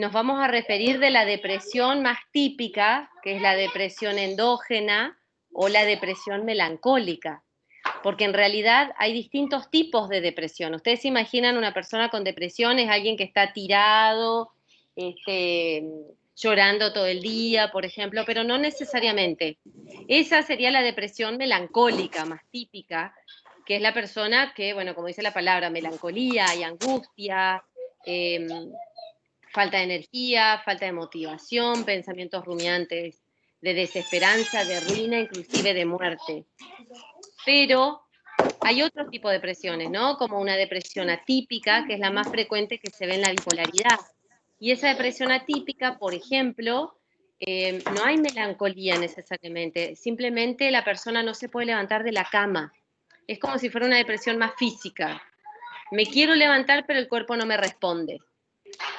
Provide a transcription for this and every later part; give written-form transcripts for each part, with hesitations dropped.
nos vamos a referir de la depresión más típica, que es la depresión endógena o la depresión melancólica. Porque en realidad hay distintos tipos de depresión. Ustedes se imaginan una persona con depresión es alguien que está tirado, llorando todo el día, por ejemplo, pero no necesariamente. Esa sería la depresión melancólica, más típica, que es la persona que, bueno, como dice la palabra, melancolía y angustia, eh, falta de energía, falta de motivación, pensamientos rumiantes de desesperanza, de ruina, inclusive de muerte. Pero hay otro tipo de depresiones, ¿no? Como una depresión atípica, que es la más frecuente que se ve en la bipolaridad. Y esa depresión atípica, por ejemplo, no hay melancolía necesariamente, simplemente la persona no se puede levantar de la cama. Es como si fuera una depresión más física. Me quiero levantar, pero el cuerpo no me responde.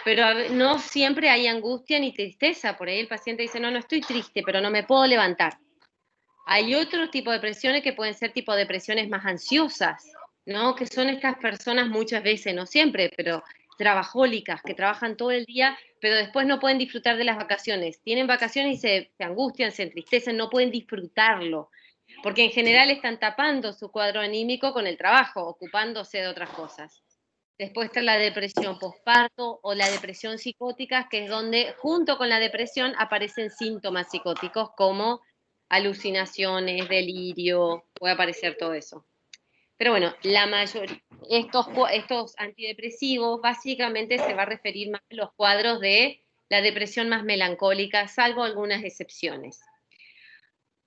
Pero no siempre hay angustia ni tristeza. Por ahí el paciente dice, no, no estoy triste, pero no me puedo levantar. Hay otro tipo de depresiones que pueden ser tipo depresiones más ansiosas, ¿no? Que son estas personas muchas veces, no siempre, pero trabajólicas, que trabajan todo el día, pero después no pueden disfrutar de las vacaciones. Tienen vacaciones y se angustian, se entristecen, no pueden disfrutarlo, porque en general están tapando su cuadro anímico con el trabajo, ocupándose de otras cosas. Después está la depresión postparto o la depresión psicótica, que es donde junto con la depresión aparecen síntomas psicóticos como alucinaciones, delirio, puede aparecer todo eso. Pero bueno, la mayoría, estos antidepresivos básicamente se va a referir más a los cuadros de la depresión más melancólica, salvo algunas excepciones.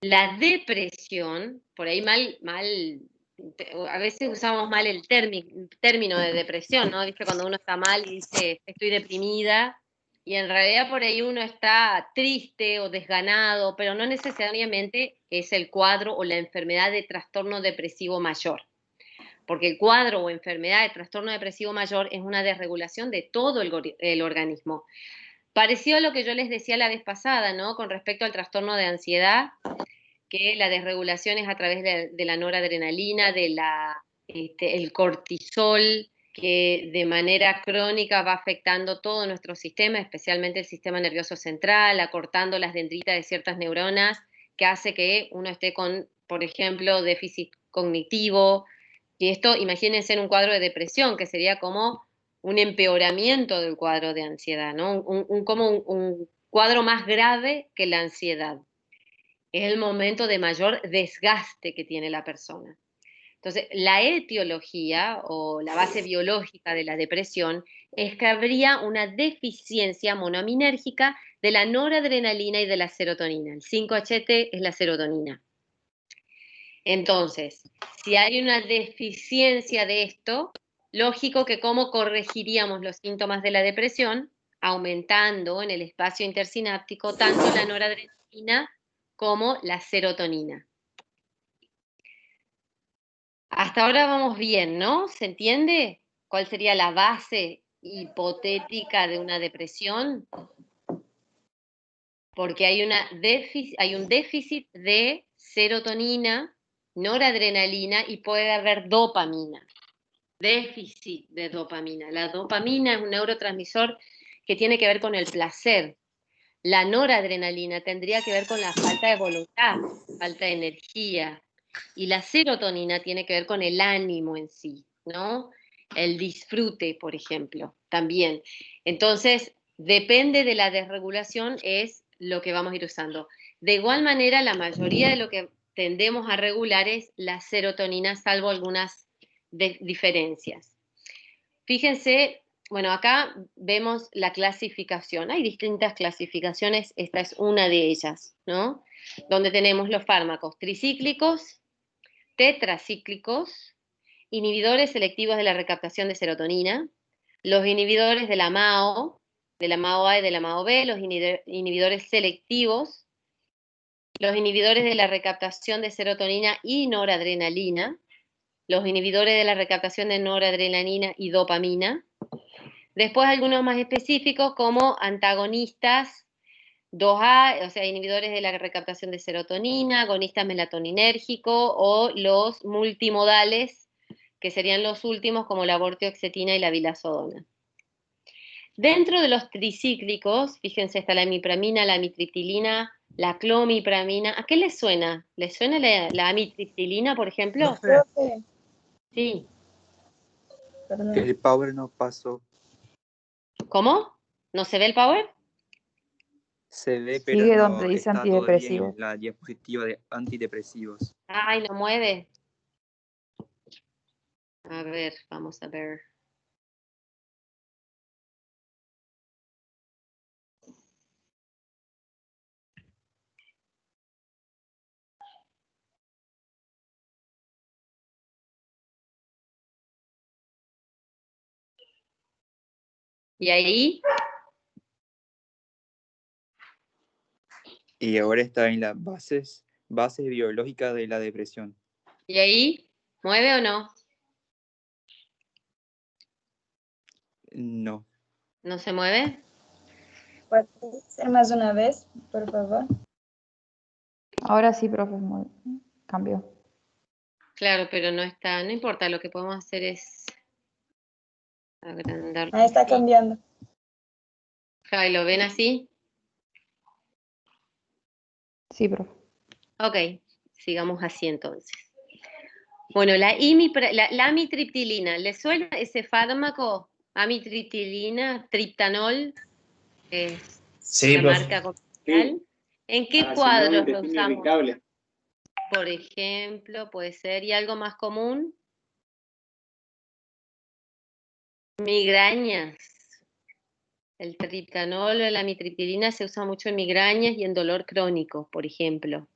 La depresión, por ahí a veces usamos mal el término de depresión, ¿no? ¿Viste? Cuando uno está mal y dice, estoy deprimida, y en realidad por ahí uno está triste o desganado, pero no necesariamente es el cuadro o la enfermedad de trastorno depresivo mayor. Porque el cuadro o enfermedad de trastorno depresivo mayor es una desregulación de todo el organismo. Parecido a lo que yo les decía la vez pasada, ¿no? Con respecto al trastorno de ansiedad, que la desregulación es a través de la noradrenalina, el cortisol, que de manera crónica va afectando todo nuestro sistema, especialmente el sistema nervioso central, acortando las dendritas de ciertas neuronas, que hace que uno esté con, por ejemplo, déficit cognitivo. Y esto, imagínense en un cuadro de depresión, que sería como un empeoramiento del cuadro de ansiedad, ¿no? Como un cuadro más grave que la ansiedad. Es el momento de mayor desgaste que tiene la persona. Entonces, la etiología o la base biológica de la depresión es que habría una deficiencia monoaminérgica de la noradrenalina y de la serotonina. El 5-HT es la serotonina. Entonces, si hay una deficiencia de esto, lógico que cómo corregiríamos los síntomas de la depresión, aumentando en el espacio intersináptico tanto la noradrenalina como la serotonina. Hasta ahora vamos bien, ¿no? ¿Se entiende cuál sería la base hipotética de una depresión? Porque hay un déficit de serotonina, noradrenalina y puede haber dopamina. Déficit de dopamina. La dopamina es un neurotransmisor que tiene que ver con el placer. La noradrenalina tendría que ver con la falta de voluntad, falta de energía. Y la serotonina tiene que ver con el ánimo en sí, ¿no? El disfrute, por ejemplo, también. Entonces, depende de la desregulación, es lo que vamos a ir usando. De igual manera, la mayoría de lo que tendemos a regular es la serotonina, salvo algunas diferencias. Fíjense, bueno, acá vemos la clasificación. Hay distintas clasificaciones, esta es una de ellas, ¿no? Donde tenemos los fármacos tricíclicos, tetracíclicos, inhibidores selectivos de la recaptación de serotonina, los inhibidores de la MAO-A y de la MAO-B, los inhibidores selectivos, los inhibidores de la recaptación de serotonina y noradrenalina, los inhibidores de la recaptación de noradrenalina y dopamina. Después algunos más específicos como antagonistas 2A, o sea, inhibidores de la recaptación de serotonina, agonistas melatoninérgicos o los multimodales, que serían los últimos como la vortioxetina y la vilazodona. Dentro de los tricíclicos, fíjense, está la imipramina, la amitriptilina, la clomipramina. ¿A qué les suena? ¿Les suena la amitriptilina, por ejemplo? Profe, Sí. perdón. El power no pasó. ¿Cómo? ¿No se ve el power? Se ve, pero Sigue no donde dice está todavía antidepresivo. en la diapositiva de antidepresivos. Ay, no mueve. A ver, vamos a ver. ¿Y ahí? Y ahora está en las bases biológicas de la depresión. ¿Y ahí? ¿Mueve o no? No. ¿No se mueve? ¿Puede ser más una vez, por favor? Ahora sí, profe, cambió. Claro, pero no está, no importa, lo que podemos hacer es agrandarlo. Ahí está cambiando. Javi, ¿lo ven así? Sí, profe. Ok, sigamos así entonces. Bueno, la amitriptilina, ¿le suena ese fármaco? Amitriptilina, triptanol, es Sí, la profe. marca comercial. ¿En qué cuadros lo usamos? Por ejemplo, puede ser, ¿y algo más común? Migrañas. El triptanol o la amitriptilina se usa mucho en migrañas y en dolor crónico, por ejemplo.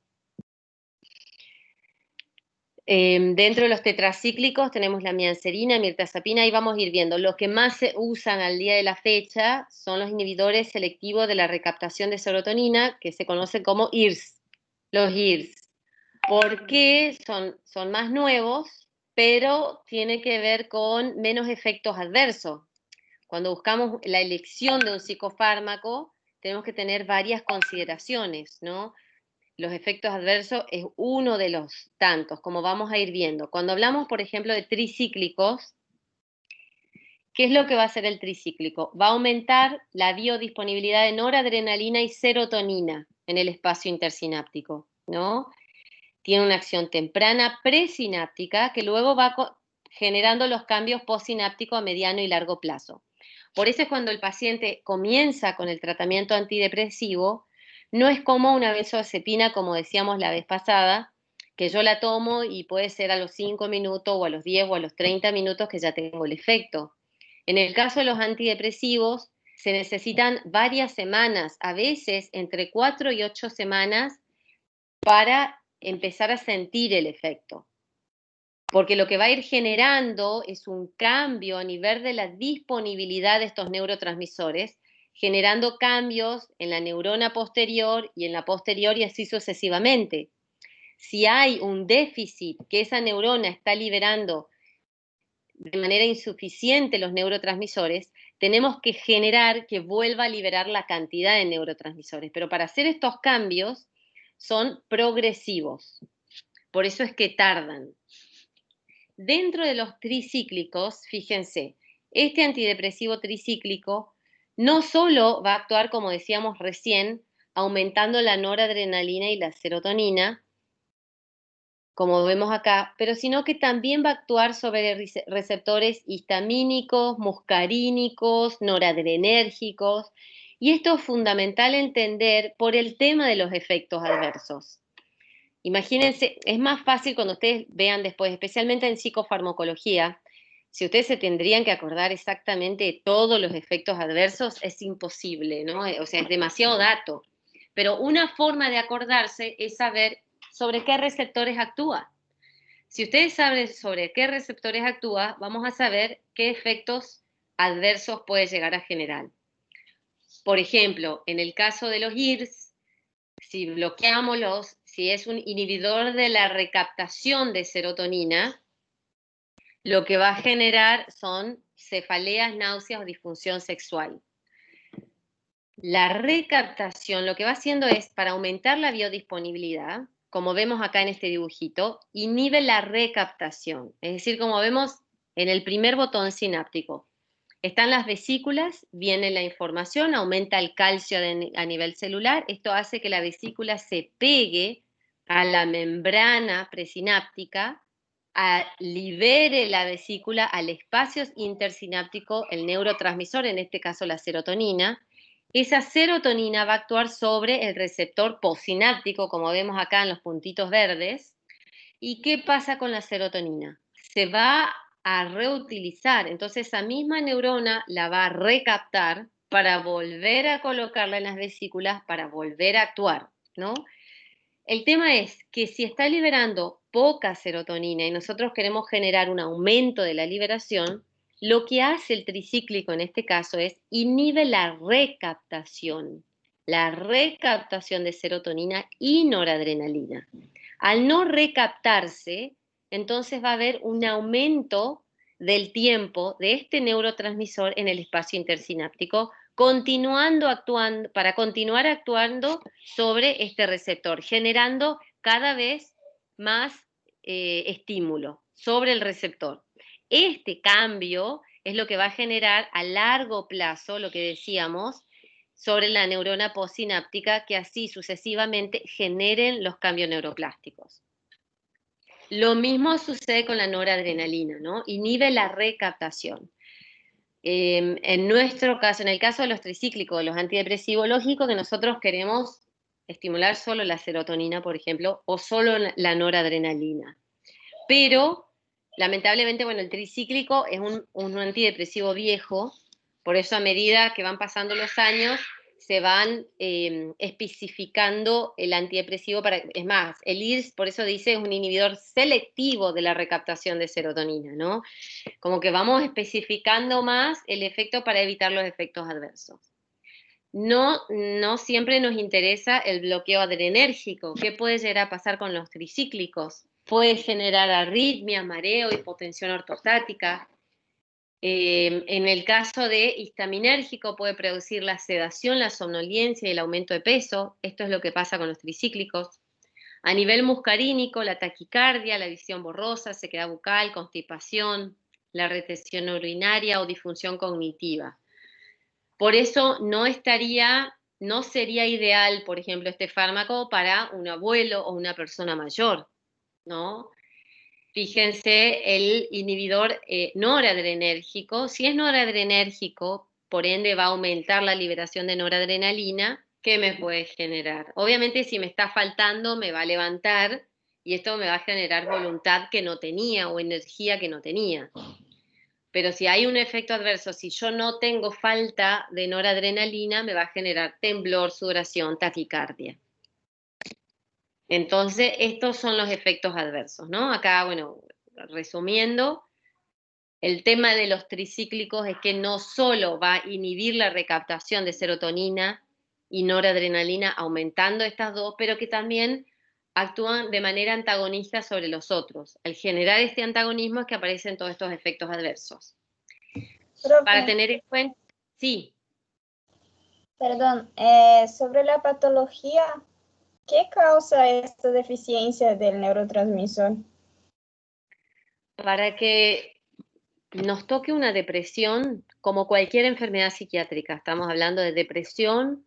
Dentro de los tetracíclicos tenemos la mianserina, mirtazapina, y vamos a ir viendo. Los que más se usan al día de la fecha son los inhibidores selectivos de la recaptación de serotonina, que se conocen como IRS, los IRS. ¿Por qué? Son más nuevos, pero tiene que ver con menos efectos adversos. Cuando buscamos la elección de un psicofármaco, tenemos que tener varias consideraciones, ¿no? Los efectos adversos es uno de los tantos, como vamos a ir viendo. Cuando hablamos, por ejemplo, de tricíclicos, ¿qué es lo que va a hacer el tricíclico? Va a aumentar la biodisponibilidad de noradrenalina y serotonina en el espacio intersináptico, ¿no? Tiene una acción temprana presináptica que luego va generando los cambios postsinápticos a mediano y largo plazo. Por eso es cuando el paciente comienza con el tratamiento antidepresivo, no es como una benzodiazepina, como decíamos la vez pasada, que yo la tomo y puede ser a los 5 minutos o a los 10 o a los 30 minutos que ya tengo el efecto. En el caso de los antidepresivos, se necesitan varias semanas, a veces entre 4 y 8 semanas, para empezar a sentir el efecto. Porque lo que va a ir generando es un cambio a nivel de la disponibilidad de estos neurotransmisores, generando cambios en la neurona posterior y en la posterior y así sucesivamente. Si hay un déficit que esa neurona está liberando de manera insuficiente los neurotransmisores, tenemos que generar que vuelva a liberar la cantidad de neurotransmisores. Pero para hacer estos cambios son progresivos. Por eso es que tardan. Dentro de los tricíclicos, fíjense, este antidepresivo tricíclico no solo va a actuar, como decíamos recién, aumentando la noradrenalina y la serotonina, como vemos acá, pero sino que también va a actuar sobre receptores histamínicos, muscarínicos, noradrenérgicos, y esto es fundamental entender por el tema de los efectos adversos. Imagínense, es más fácil cuando ustedes vean después, especialmente en psicofarmacología, si ustedes se tendrían que acordar exactamente de todos los efectos adversos, es imposible, ¿no? O sea, es demasiado dato. Pero una forma de acordarse es saber sobre qué receptores actúa. Si ustedes saben sobre qué receptores actúa, vamos a saber qué efectos adversos puede llegar a generar. Por ejemplo, en el caso de los IRS, si bloqueamos si es un inhibidor de la recaptación de serotonina, lo que va a generar son cefaleas, náuseas o disfunción sexual. La recaptación lo que va haciendo es, para aumentar la biodisponibilidad, como vemos acá en este dibujito, inhibe la recaptación. Es decir, como vemos en el primer botón sináptico. Están las vesículas, viene la información, aumenta el calcio a nivel celular, esto hace que la vesícula se pegue a la membrana presináptica, libere la vesícula al espacio intersináptico, el neurotransmisor, en este caso la serotonina. Esa serotonina va a actuar sobre el receptor postsináptico, como vemos acá en los puntitos verdes. ¿Y qué pasa con la serotonina? Se va a reutilizar, entonces esa misma neurona la va a recaptar para volver a colocarla en las vesículas, para volver a actuar, ¿no? El tema es que si está liberando poca serotonina y nosotros queremos generar un aumento de la liberación, lo que hace el tricíclico en este caso es inhibe la recaptación de serotonina y noradrenalina. Al no recaptarse, entonces va a haber un aumento del tiempo de este neurotransmisor en el espacio intersináptico, para continuar actuando sobre este receptor, generando cada vez más estímulo sobre el receptor. Este cambio es lo que va a generar a largo plazo, lo que decíamos, sobre la neurona postsináptica, que así sucesivamente generen los cambios neuroplásticos. Lo mismo sucede con la noradrenalina, ¿no? Inhibe la recaptación. En nuestro caso, en el caso de los tricíclicos, los antidepresivos, lógico que nosotros queremos estimular solo la serotonina, por ejemplo, o solo la noradrenalina. Pero, lamentablemente, bueno, el tricíclico es un antidepresivo viejo, por eso a medida que van pasando los años, se van especificando el antidepresivo es más, el IRS, por eso dice, es un inhibidor selectivo de la recaptación de serotonina, ¿no? Como que vamos especificando más el efecto para evitar los efectos adversos. No siempre nos interesa el bloqueo adrenérgico. ¿Qué puede llegar a pasar con los tricíclicos? Puede generar arritmia, mareo, hipotensión ortostática. En el caso de histaminérgico puede producir la sedación, la somnolencia y el aumento de peso. Esto es lo que pasa con los tricíclicos. A nivel muscarínico, la taquicardia, la visión borrosa, sequedad bucal, constipación, la retención urinaria o disfunción cognitiva. Por eso no sería ideal, por ejemplo, este fármaco para un abuelo o una persona mayor, ¿no? Fíjense, el inhibidor noradrenérgico, si es noradrenérgico, por ende va a aumentar la liberación de noradrenalina, ¿qué me puede generar? Obviamente si me está faltando, me va a levantar y esto me va a generar voluntad que no tenía o energía que no tenía. Pero si hay un efecto adverso, si yo no tengo falta de noradrenalina, me va a generar temblor, sudoración, taquicardia. Entonces, estos son los efectos adversos, ¿no? Acá, bueno, resumiendo, el tema de los tricíclicos es que no solo va a inhibir la recaptación de serotonina y noradrenalina, aumentando estas dos, pero que también actúan de manera antagonista sobre los otros. Al generar este antagonismo es que aparecen todos estos efectos adversos. Profe, Para tener en cuenta, sí. perdón, sobre la patología, ¿qué causa esta deficiencia del neurotransmisor? Para que nos toque una depresión, como cualquier enfermedad psiquiátrica, estamos hablando de depresión,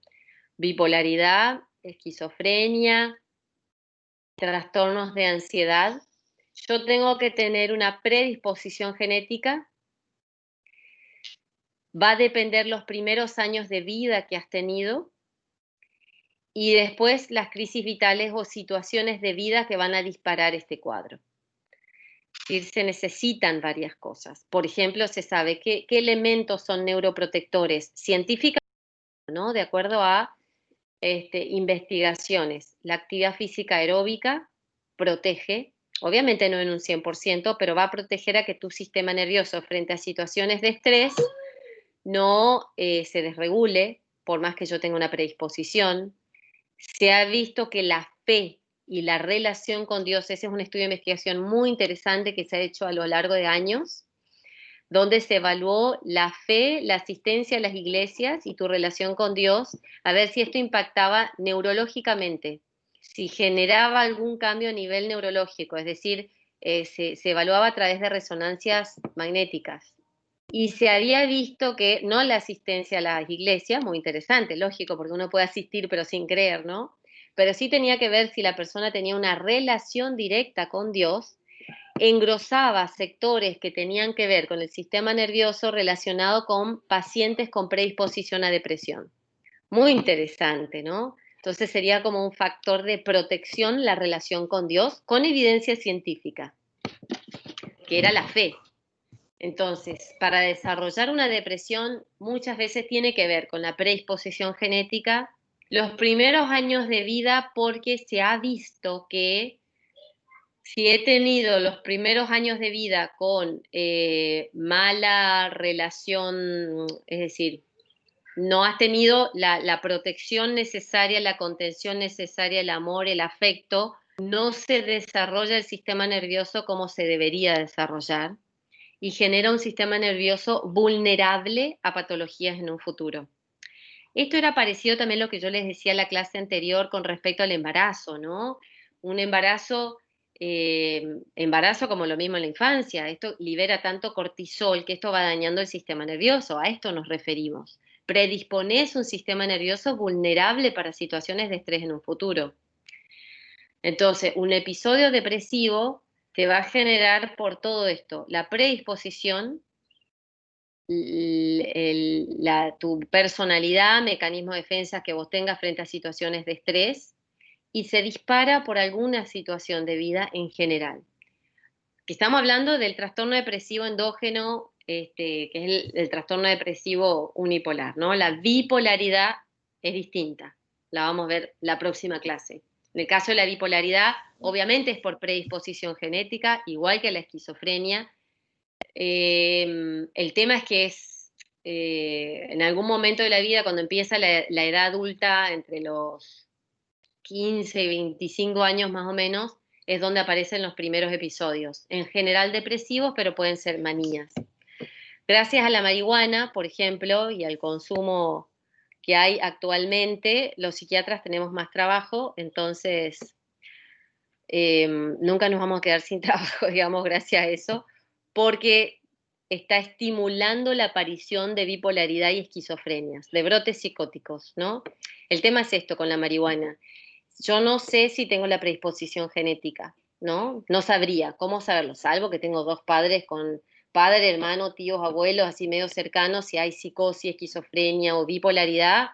bipolaridad, esquizofrenia, trastornos de ansiedad, yo tengo que tener una predisposición genética, va a depender los primeros años de vida que has tenido y después las crisis vitales o situaciones de vida que van a disparar este cuadro. Se necesitan varias cosas. Por ejemplo, se sabe qué elementos son neuroprotectores científicamente, ¿no? De acuerdo a investigaciones. La actividad física aeróbica protege, obviamente no en un 100%, pero va a proteger a que tu sistema nervioso frente a situaciones de estrés no se desregule, por más que yo tenga una predisposición. Se ha visto que la fe y la relación con Dios, ese es un estudio de investigación muy interesante que se ha hecho a lo largo de años, donde se evaluó la fe, la asistencia a las iglesias y tu relación con Dios, a ver si esto impactaba neurológicamente, si generaba algún cambio a nivel neurológico, es decir, se evaluaba a través de resonancias magnéticas. Y se había visto que, no la asistencia a las iglesias, muy interesante, lógico, porque uno puede asistir pero sin creer, ¿no? Pero sí tenía que ver si la persona tenía una relación directa con Dios, engrosaba sectores que tenían que ver con el sistema nervioso relacionado con pacientes con predisposición a depresión. Muy interesante, ¿no? Entonces sería como un factor de protección la relación con Dios, con evidencia científica, que era la fe. Entonces, para desarrollar una depresión muchas veces tiene que ver con la predisposición genética, los primeros años de vida, porque se ha visto que si he tenido los primeros años de vida con mala relación, es decir, no has tenido la protección necesaria, la contención necesaria, el amor, el afecto, no se desarrolla el sistema nervioso como se debería desarrollar y genera un sistema nervioso vulnerable a patologías en un futuro. Esto era parecido también a lo que yo les decía en la clase anterior con respecto al embarazo, ¿no? Un embarazo como lo mismo en la infancia, esto libera tanto cortisol que esto va dañando el sistema nervioso, a esto nos referimos. Predispones un sistema nervioso vulnerable para situaciones de estrés en un futuro. Entonces, un episodio depresivo te va a generar por todo esto, la predisposición, tu personalidad, mecanismos de defensa que vos tengas frente a situaciones de estrés, y se dispara por alguna situación de vida en general. Estamos hablando del trastorno depresivo endógeno, que es el trastorno depresivo unipolar, ¿no? La bipolaridad es distinta, la vamos a ver la próxima clase. En el caso de la bipolaridad, obviamente es por predisposición genética, igual que la esquizofrenia. El tema es que en algún momento de la vida, cuando empieza la edad adulta, entre los 15 y 25 años más o menos, es donde aparecen los primeros episodios. En general depresivos, pero pueden ser manías. Gracias a la marihuana, por ejemplo, y al consumo que hay actualmente, los psiquiatras tenemos más trabajo, entonces nunca nos vamos a quedar sin trabajo, digamos, gracias a eso, porque está estimulando la aparición de bipolaridad y esquizofrenias, de brotes psicóticos, ¿no? El tema es esto con la marihuana. Yo no sé si tengo la predisposición genética, ¿no? No sabría cómo saberlo, salvo que tengo dos padres con padre, hermano, tíos, abuelos, así medio cercanos, si hay psicosis, esquizofrenia o bipolaridad,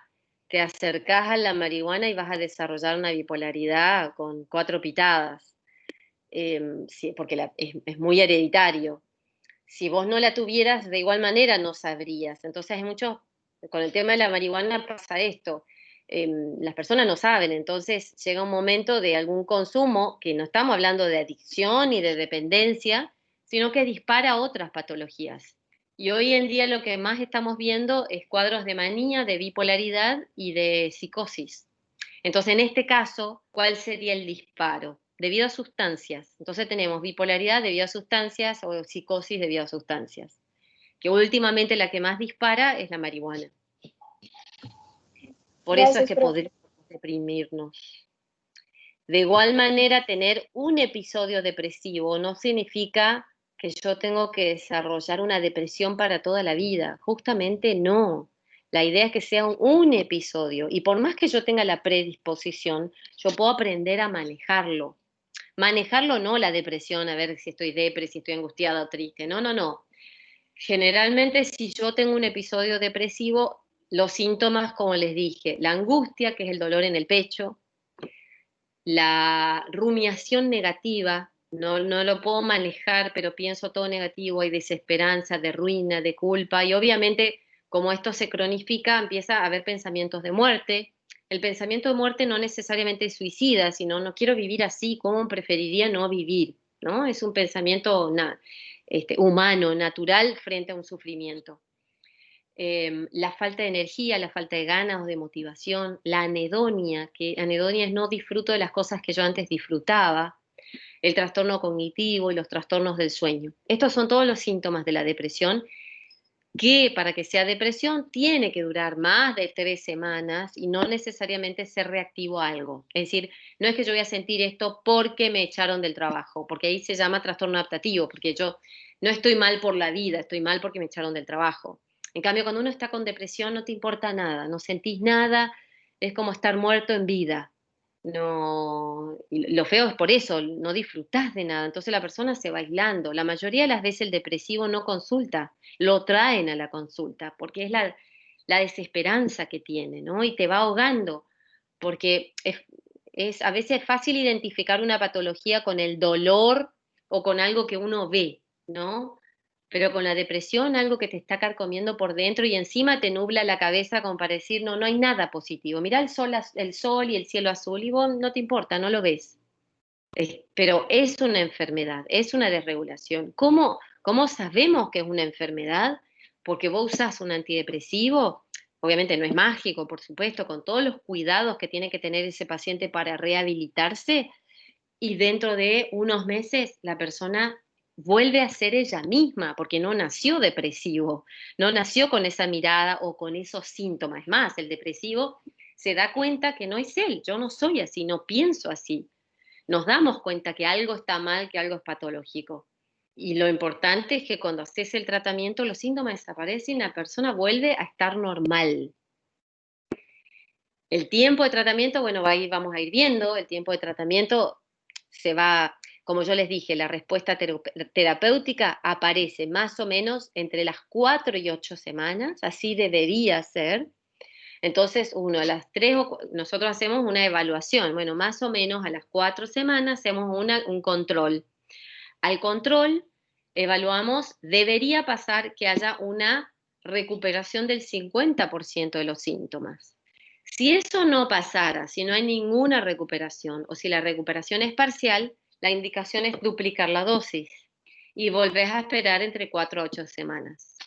te acercás a la marihuana y vas a desarrollar una bipolaridad con 4 pitadas, sí, porque es muy hereditario. Si vos no la tuvieras, de igual manera no sabrías. Entonces hay mucho, con el tema de la marihuana pasa esto, las personas no saben, entonces llega un momento de algún consumo, que no estamos hablando de adicción ni de dependencia, sino que dispara otras patologías. Y hoy en día lo que más estamos viendo es cuadros de manía, de bipolaridad y de psicosis. Entonces, en este caso, ¿cuál sería el disparo? Debido a sustancias. Entonces tenemos bipolaridad debido a sustancias o psicosis debido a sustancias. Que últimamente la que más dispara es la marihuana. Por eso es que podemos deprimirnos. De igual manera, tener un episodio depresivo no significa que yo tengo que desarrollar una depresión para toda la vida. Justamente no. La idea es que sea un episodio. Y por más que yo tenga la predisposición, yo puedo aprender a manejarlo. Manejarlo no la depresión, a ver si estoy depre, si estoy angustiada o triste. No, no, no. Generalmente, si yo tengo un episodio depresivo, los síntomas, como les dije, la angustia, que es el dolor en el pecho, la rumiación negativa, no lo puedo manejar, pero pienso todo negativo, hay desesperanza, de ruina, de culpa, y obviamente, como esto se cronifica, empieza a haber pensamientos de muerte. El pensamiento de muerte no necesariamente es suicida, sino no quiero vivir así, ¿cómo preferiría no vivir? ¿No? Es un pensamiento humano, natural, frente a un sufrimiento. La falta de energía, la falta de ganas o de motivación, la anedonia, que anedonia es no disfruto de las cosas que yo antes disfrutaba, el trastorno cognitivo y los trastornos del sueño. Estos son todos los síntomas de la depresión, que para que sea depresión tiene que durar más de 3 semanas y no necesariamente ser reactivo a algo. Es decir, no es que yo voy a sentir esto porque me echaron del trabajo, porque ahí se llama trastorno adaptativo, porque yo no estoy mal por la vida, estoy mal porque me echaron del trabajo. En cambio, cuando uno está con depresión no te importa nada, no sentís nada, es como estar muerto en vida. No, y lo feo es por eso, no disfrutás de nada, entonces la persona se va aislando. La mayoría de las veces el depresivo no consulta, lo traen a la consulta, porque es la desesperanza que tiene, ¿no? Y te va ahogando, porque a veces es fácil identificar una patología con el dolor o con algo que uno ve, ¿no? Pero con la depresión, algo que te está carcomiendo por dentro y encima te nubla la cabeza como para decir, no, no hay nada positivo. Mirá el sol y el cielo azul y vos no te importa, no lo ves. Pero es una enfermedad, es una desregulación. ¿Cómo sabemos que es una enfermedad? Porque vos usás un antidepresivo, obviamente no es mágico, por supuesto, con todos los cuidados que tiene que tener ese paciente para rehabilitarse, y dentro de unos meses la persona vuelve a ser ella misma, porque no nació depresivo, no nació con esa mirada o con esos síntomas. Es más, el depresivo se da cuenta que no es él, yo no soy así, no pienso así. Nos damos cuenta que algo está mal, que algo es patológico. Y lo importante es que cuando haces el tratamiento, los síntomas desaparecen y la persona vuelve a estar normal. El tiempo de tratamiento, bueno, vamos a ir viendo, el tiempo de tratamiento se va, como yo les dije, la respuesta terapéutica aparece más o menos entre las 4 y 8 semanas, así debería ser. Entonces, a las 3 nosotros hacemos una evaluación, bueno, más o menos a las 4 semanas hacemos un control. Al control evaluamos, debería pasar que haya una recuperación del 50% de los síntomas. Si eso no pasara, si no hay ninguna recuperación o si la recuperación es parcial, la indicación es duplicar la dosis y volvés a esperar entre 4 a 8 semanas.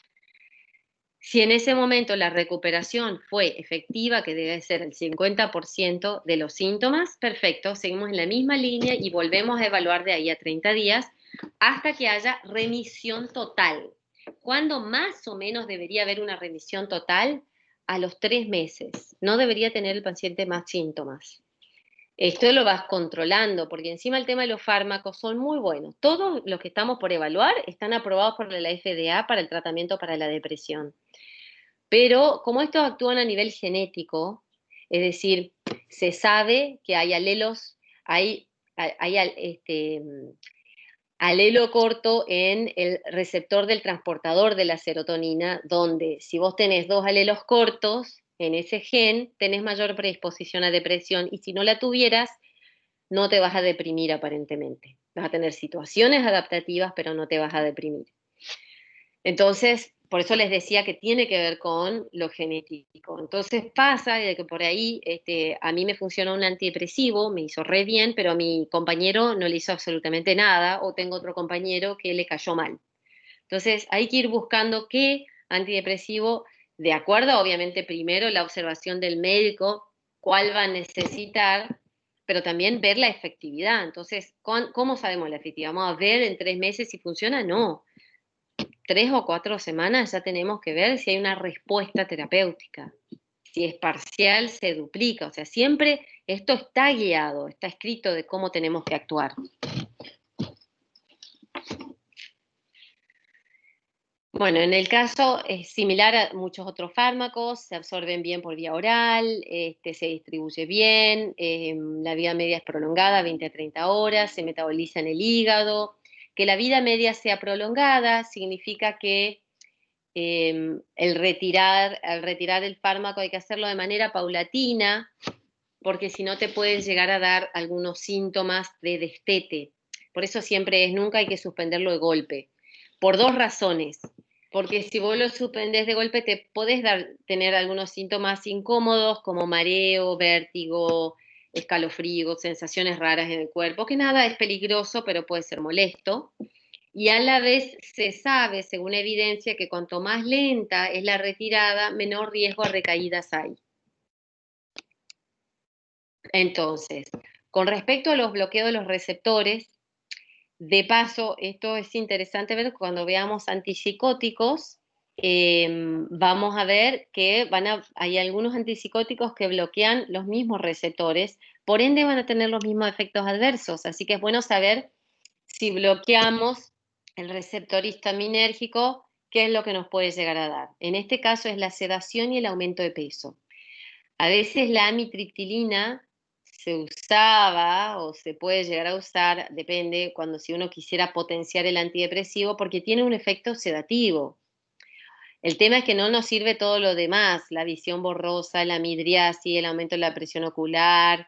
Si en ese momento la recuperación fue efectiva, que debe ser el 50% de los síntomas, perfecto, seguimos en la misma línea y volvemos a evaluar de ahí a 30 días hasta que haya remisión total. ¿Cuándo más o menos debería haber una remisión total? A los 3 meses. No debería tener el paciente más síntomas. Esto lo vas controlando, porque encima el tema de los fármacos son muy buenos. Todos los que estamos por evaluar están aprobados por la FDA para el tratamiento para la depresión. Pero como estos actúan a nivel genético, es decir, se sabe que hay alelos, hay alelo corto en el receptor del transportador de la serotonina, donde si vos tenés 2 alelos cortos en ese gen, tenés mayor predisposición a depresión, y si no la tuvieras, no te vas a deprimir aparentemente. Vas a tener situaciones adaptativas, pero no te vas a deprimir. Entonces, por eso les decía que tiene que ver con lo genético. Entonces pasa de que por ahí a mí me funcionó un antidepresivo, me hizo re bien, pero a mi compañero no le hizo absolutamente nada, o tengo otro compañero que le cayó mal. Entonces hay que ir buscando qué antidepresivo, de acuerdo, obviamente primero la observación del médico, cuál va a necesitar, pero también ver la efectividad. Entonces, ¿cómo sabemos la efectividad? ¿Vamos a ver en 3 meses si funciona? No. 3 o 4 semanas ya tenemos que ver si hay una respuesta terapéutica. Si es parcial, se duplica. O sea, siempre esto está guiado, está escrito de cómo tenemos que actuar. Bueno, en el caso es similar a muchos otros fármacos, se absorben bien por vía oral, se distribuye bien, la vida media es prolongada, 20 a 30 horas, se metaboliza en el hígado. Que la vida media sea prolongada significa que al retirar el fármaco hay que hacerlo de manera paulatina, porque si no te pueden llegar a dar algunos síntomas de destete. Por eso siempre nunca hay que suspenderlo de golpe, por 2 razones. Porque si vos lo suspendés de golpe te podés tener algunos síntomas incómodos como mareo, vértigo, escalofrío, sensaciones raras en el cuerpo, que nada es peligroso, pero puede ser molesto. Y a la vez se sabe, según evidencia, que cuanto más lenta es la retirada, menor riesgo a recaídas hay. Entonces, con respecto a los bloqueos de los receptores, de paso, esto es interesante ver cuando veamos antipsicóticos, vamos a ver que hay algunos antipsicóticos que bloquean los mismos receptores, por ende van a tener los mismos efectos adversos, así que es bueno saber si bloqueamos el receptor histaminérgico, ¿qué es lo que nos puede llegar a dar? En este caso es la sedación y el aumento de peso. A veces la amitriptilina se usaba o se puede llegar a usar, depende, cuando si uno quisiera potenciar el antidepresivo, porque tiene un efecto sedativo. El tema es que no nos sirve todo lo demás, la visión borrosa, la midriasis, el aumento de la presión ocular,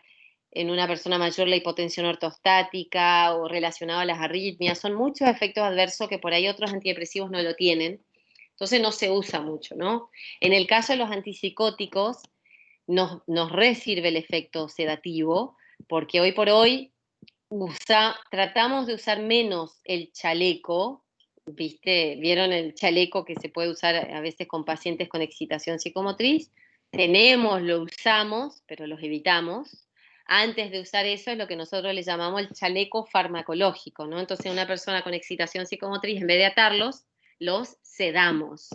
en una persona mayor la hipotensión ortostática o relacionado a las arritmias. Son muchos efectos adversos que por ahí otros antidepresivos no lo tienen. Entonces no se usa mucho, ¿no? En el caso de los antipsicóticos, nos resirve el efecto sedativo, porque hoy por hoy tratamos de usar menos el chaleco, ¿viste? ¿Vieron el chaleco que se puede usar a veces con pacientes con excitación psicomotriz? Lo usamos, pero los evitamos. Antes de usar eso es lo que nosotros le llamamos el chaleco farmacológico, ¿no? Entonces una persona con excitación psicomotriz, en vez de atarlos, los sedamos.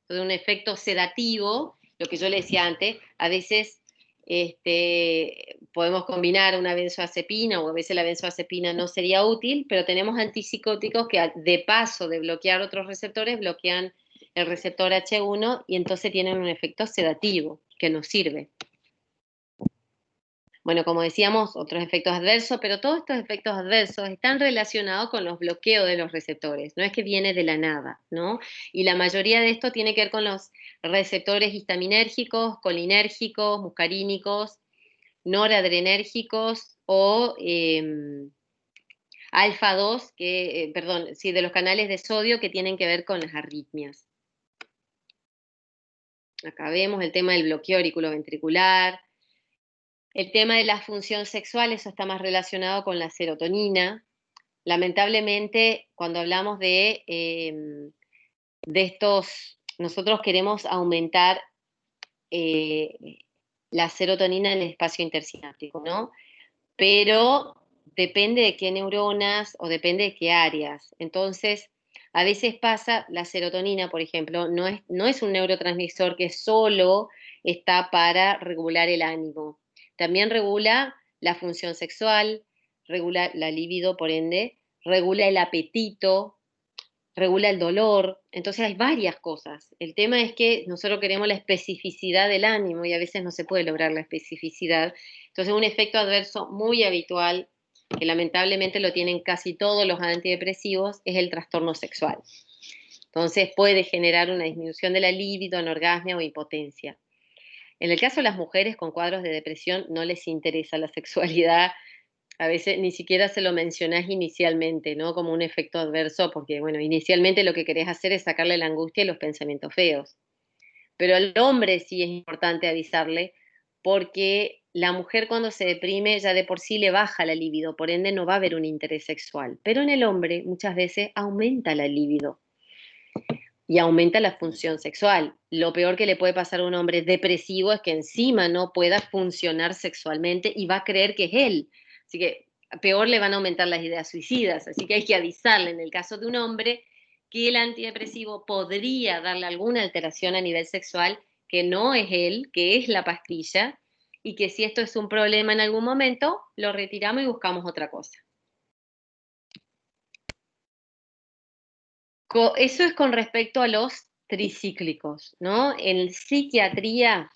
Entonces un efecto sedativo, lo que yo le decía antes, a veces podemos combinar una benzoazepina o a veces la benzoazepina no sería útil, pero tenemos antipsicóticos que de paso de bloquear otros receptores, bloquean el receptor H1 y entonces tienen un efecto sedativo que nos sirve. Bueno, como decíamos, otros efectos adversos, pero todos estos efectos adversos están relacionados con los bloqueos de los receptores, no es que viene de la nada, ¿no? Y la mayoría de esto tiene que ver con los receptores histaminérgicos, colinérgicos, muscarínicos, noradrenérgicos o alfa 2, de los canales de sodio que tienen que ver con las arritmias. Acá vemos el tema del bloqueo auriculoventricular. El tema de la función sexual, eso está más relacionado con la serotonina. Lamentablemente, cuando hablamos de estos, nosotros queremos aumentar la serotonina en el espacio intersináptico, ¿no? Pero depende de qué neuronas o depende de qué áreas. Entonces, a veces pasa, la serotonina, por ejemplo, no es un neurotransmisor que solo está para regular el ánimo. También regula la función sexual, regula la libido, por ende, regula el apetito, regula el dolor. Entonces hay varias cosas. El tema es que nosotros queremos la especificidad del ánimo y a veces no se puede lograr la especificidad. Entonces un efecto adverso muy habitual, que lamentablemente lo tienen casi todos los antidepresivos, es el trastorno sexual. Entonces puede generar una disminución de la libido, anorgasmia o impotencia. En el caso de las mujeres con cuadros de depresión no les interesa la sexualidad, a veces ni siquiera se lo mencionás inicialmente, ¿no? Como un efecto adverso, porque, bueno, inicialmente lo que querés hacer es sacarle la angustia y los pensamientos feos. Pero al hombre sí es importante avisarle, porque la mujer cuando se deprime ya de por sí le baja la libido, por ende no va a haber un interés sexual. Pero en el hombre muchas veces aumenta la libido y aumenta la función sexual. Lo peor que le puede pasar a un hombre depresivo es que encima no pueda funcionar sexualmente y va a creer que es él. Así que peor le van a aumentar las ideas suicidas. Así que hay que avisarle en el caso de un hombre que el antidepresivo podría darle alguna alteración a nivel sexual, que no es él, que es la pastilla, y que si esto es un problema en algún momento, lo retiramos y buscamos otra cosa. Eso es con respecto a los tricíclicos, ¿no? En psiquiatría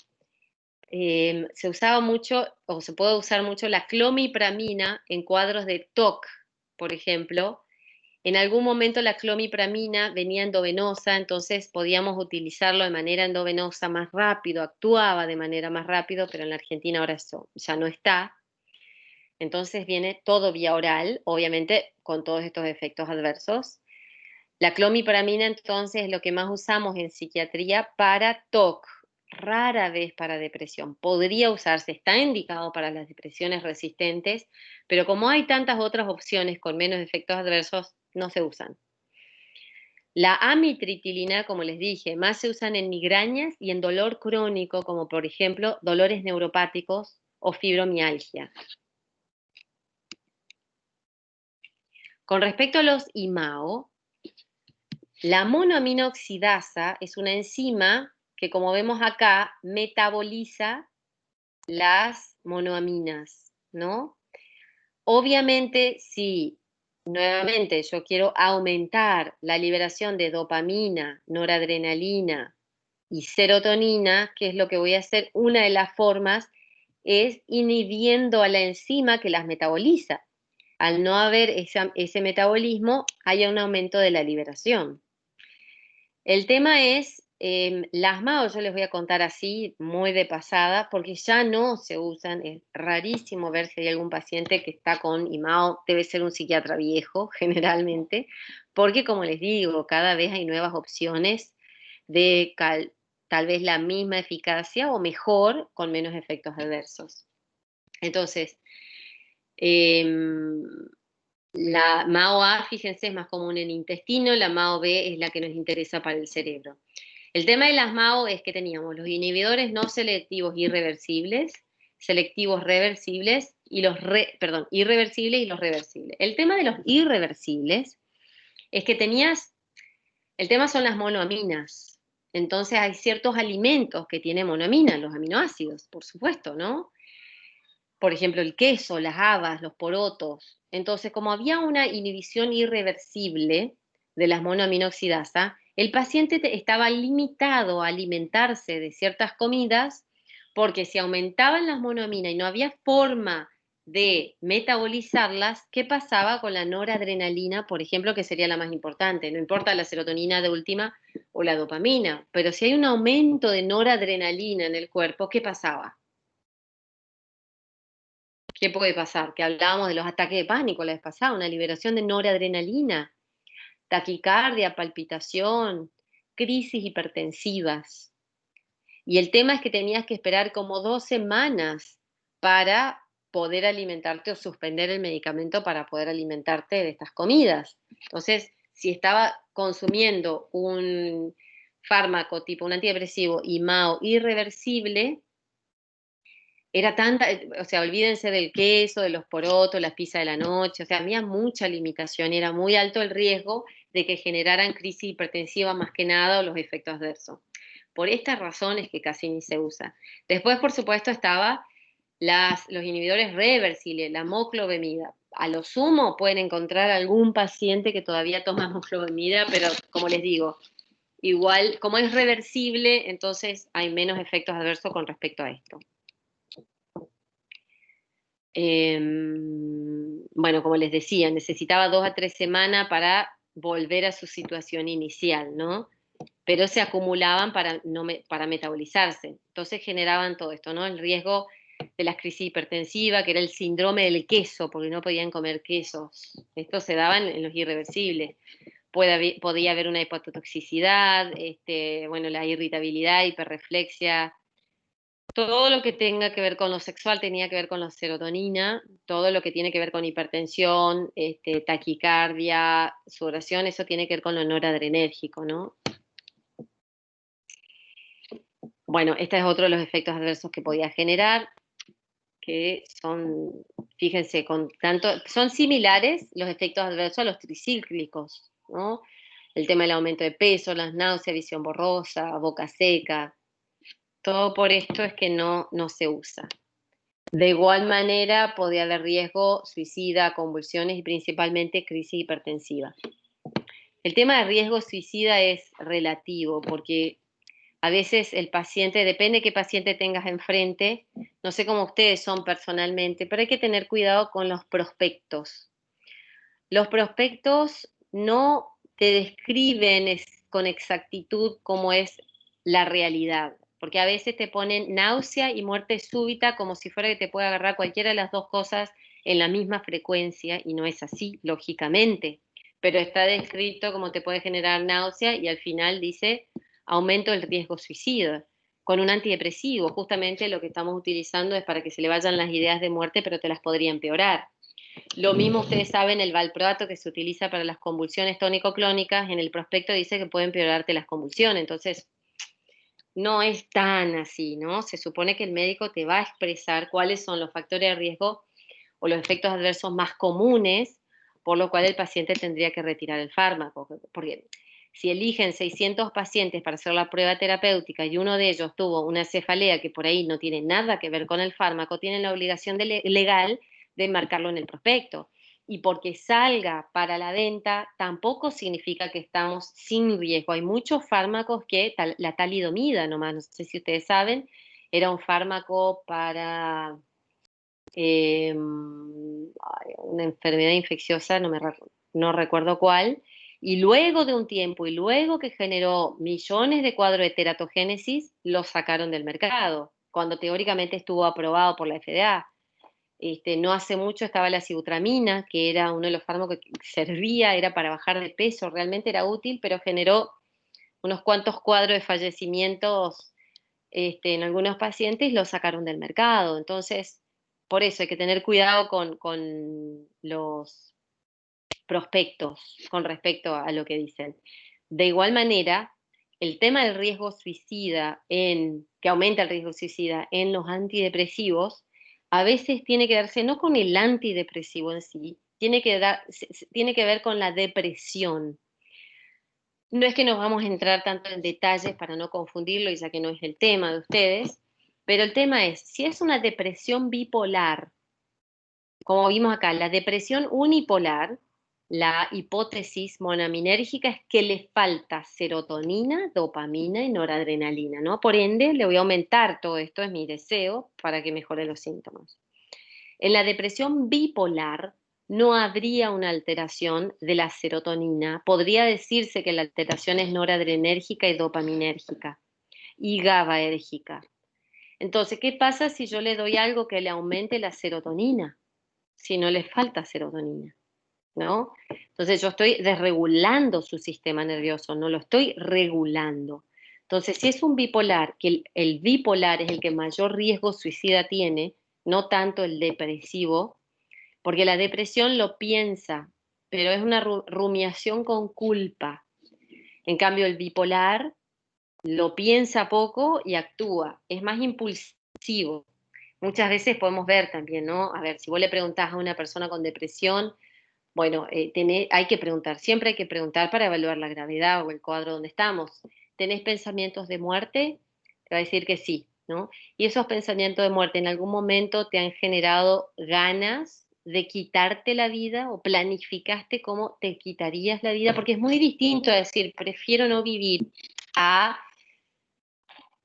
se usaba mucho, o se puede usar mucho, la clomipramina en cuadros de TOC, por ejemplo. En algún momento la clomipramina venía endovenosa, entonces podíamos utilizarlo de manera endovenosa más rápido, actuaba de manera más rápido, pero en la Argentina ahora eso ya no está. Entonces viene todo vía oral, obviamente con todos estos efectos adversos. La clomipramina entonces es lo que más usamos en psiquiatría para TOC, rara vez para depresión. Podría usarse, está indicado para las depresiones resistentes, pero como hay tantas otras opciones con menos efectos adversos, no se usan. La amitriptilina, como les dije, más se usan en migrañas y en dolor crónico, como por ejemplo dolores neuropáticos o fibromialgia. Con respecto a los IMAO, la monoaminoxidasa es una enzima que, como vemos acá, metaboliza las monoaminas, ¿no? Obviamente, si nuevamente yo quiero aumentar la liberación de dopamina, noradrenalina y serotonina, ¿qué es lo que voy a hacer? Una de las formas es inhibiendo a la enzima que las metaboliza. Al no haber ese metabolismo, hay un aumento de la liberación. El tema es, las MAO yo les voy a contar así, muy de pasada, porque ya no se usan, es rarísimo ver si hay algún paciente que está con IMAO, debe ser un psiquiatra viejo generalmente, porque como les digo, cada vez hay nuevas opciones de tal vez la misma eficacia o mejor con menos efectos adversos. Entonces, la MAO A, fíjense, es más común en el intestino, la MAO B es la que nos interesa para el cerebro. El tema de las MAO es que teníamos los inhibidores no selectivos irreversibles, selectivos reversibles y irreversibles y los reversibles. El tema de los irreversibles es que el tema son las monoaminas. Entonces hay ciertos alimentos que tienen monoaminas, los aminoácidos, por supuesto, ¿no? Por ejemplo, el queso, las habas, los porotos. Entonces, como había una inhibición irreversible de las monoaminoxidasa, el paciente estaba limitado a alimentarse de ciertas comidas porque si aumentaban las monoaminas y no había forma de metabolizarlas, ¿qué pasaba con la noradrenalina, por ejemplo, que sería la más importante? No importa la serotonina de última o la dopamina, pero si hay un aumento de noradrenalina en el cuerpo, ¿qué pasaba? ¿Qué puede pasar? Que hablábamos de los ataques de pánico la vez pasada, una liberación de noradrenalina, taquicardia, palpitación, crisis hipertensivas. Y el tema es que tenías que esperar como 2 semanas para poder alimentarte o suspender el medicamento para poder alimentarte de estas comidas. Entonces, si estaba consumiendo un fármaco tipo un antidepresivo IMAO irreversible, era tanta, o sea, olvídense del queso, de los porotos, las pizzas de la noche, o sea, había mucha limitación y era muy alto el riesgo de que generaran crisis hipertensiva más que nada o los efectos adversos. Por estas razones que casi ni se usa. Después, por supuesto, estaba los inhibidores reversibles, la moclobemida. A lo sumo pueden encontrar algún paciente que todavía toma moclobemida, pero como les digo, igual, como es reversible, entonces hay menos efectos adversos con respecto a esto. Bueno, como les decía, necesitaba 2 a 3 semanas para volver a su situación inicial, ¿no? Pero se acumulaban para metabolizarse. Entonces generaban todo esto, ¿no? El riesgo de las crisis hipertensivas, que era el síndrome del queso, porque no podían comer quesos. Esto se daban en los irreversibles. Podía haber una hepatotoxicidad, bueno, la irritabilidad, hiperreflexia. Todo lo que tenga que ver con lo sexual tenía que ver con la serotonina, todo lo que tiene que ver con hipertensión, taquicardia, sudoración, eso tiene que ver con lo noradrenérgico, ¿no? Bueno, este es otro de los efectos adversos que podía generar, que son, fíjense, son similares los efectos adversos a los tricíclicos, ¿no? El tema del aumento de peso, las náuseas, visión borrosa, boca seca, todo por esto es que no se usa. De igual manera, podía haber riesgo suicida, convulsiones y principalmente crisis hipertensiva. El tema de riesgo suicida es relativo porque a veces el paciente, depende de qué paciente tengas enfrente, no sé cómo ustedes son personalmente, pero hay que tener cuidado con los prospectos. Los prospectos no te describen con exactitud cómo es la realidad, porque a veces te ponen náusea y muerte súbita como si fuera que te puede agarrar cualquiera de las dos cosas en la misma frecuencia, y no es así, lógicamente, pero está descrito como te puede generar náusea y al final dice aumento del riesgo suicida. Con un antidepresivo, justamente lo que estamos utilizando es para que se le vayan las ideas de muerte, pero te las podría empeorar. Lo mismo ustedes saben, el valproato que se utiliza para las convulsiones tónico-clónicas, en el prospecto dice que puede empeorarte las convulsiones, entonces no es tan así, ¿no? Se supone que el médico te va a expresar cuáles son los factores de riesgo o los efectos adversos más comunes, por lo cual el paciente tendría que retirar el fármaco, porque si eligen 600 pacientes para hacer la prueba terapéutica y uno de ellos tuvo una cefalea que por ahí no tiene nada que ver con el fármaco, tienen la obligación legal de marcarlo en el prospecto. y porque salga para la venta, tampoco significa que estamos sin riesgo. Hay muchos fármacos que, la talidomida nomás, no sé si ustedes saben, era un fármaco para una enfermedad infecciosa, no recuerdo cuál, y luego de un tiempo, y luego que generó millones de cuadros de teratogénesis, lo sacaron del mercado, cuando teóricamente estuvo aprobado por la FDA. No hace mucho estaba la sibutramina, que era uno de los fármacos que servía, era para bajar de peso, realmente era útil, pero generó unos cuantos cuadros de fallecimientos en algunos pacientes, lo sacaron del mercado. Entonces, por eso hay que tener cuidado con los prospectos con respecto a lo que dicen. De igual manera, el tema del riesgo suicida, que aumenta el riesgo suicida en los antidepresivos, a veces tiene que darse no con el antidepresivo en sí, tiene que ver con la depresión. No es que nos vamos a entrar tanto en detalles para no confundirlo, y ya que no es el tema de ustedes, pero el tema es, si es una depresión bipolar, como vimos acá, la depresión unipolar, la hipótesis monaminérgica es que le falta serotonina, dopamina y noradrenalina, ¿no? Por ende, le voy a aumentar todo esto, es mi deseo, para que mejore los síntomas. En la depresión bipolar no habría una alteración de la serotonina. Podría decirse que la alteración es noradrenérgica y dopaminérgica y GABAérgica. Entonces, ¿qué pasa si yo le doy algo que le aumente la serotonina? Si no le falta serotonina, ¿no? Entonces yo estoy desregulando su sistema nervioso, no lo estoy regulando. Entonces, si es un bipolar, que el bipolar es el que mayor riesgo suicida tiene, no tanto el depresivo, porque la depresión lo piensa, pero es una rumiación con culpa. En cambio, el bipolar lo piensa poco y actúa, es más impulsivo. Muchas veces podemos ver también, ¿no? A ver, si vos le preguntás a una persona con depresión, bueno, hay que preguntar, siempre hay que preguntar para evaluar la gravedad o el cuadro donde estamos. ¿Tenés pensamientos de muerte? Te va a decir que sí, ¿no? Y esos pensamientos de muerte en algún momento te han generado ganas de quitarte la vida o planificaste cómo te quitarías la vida, porque es muy distinto a decir, prefiero no vivir, a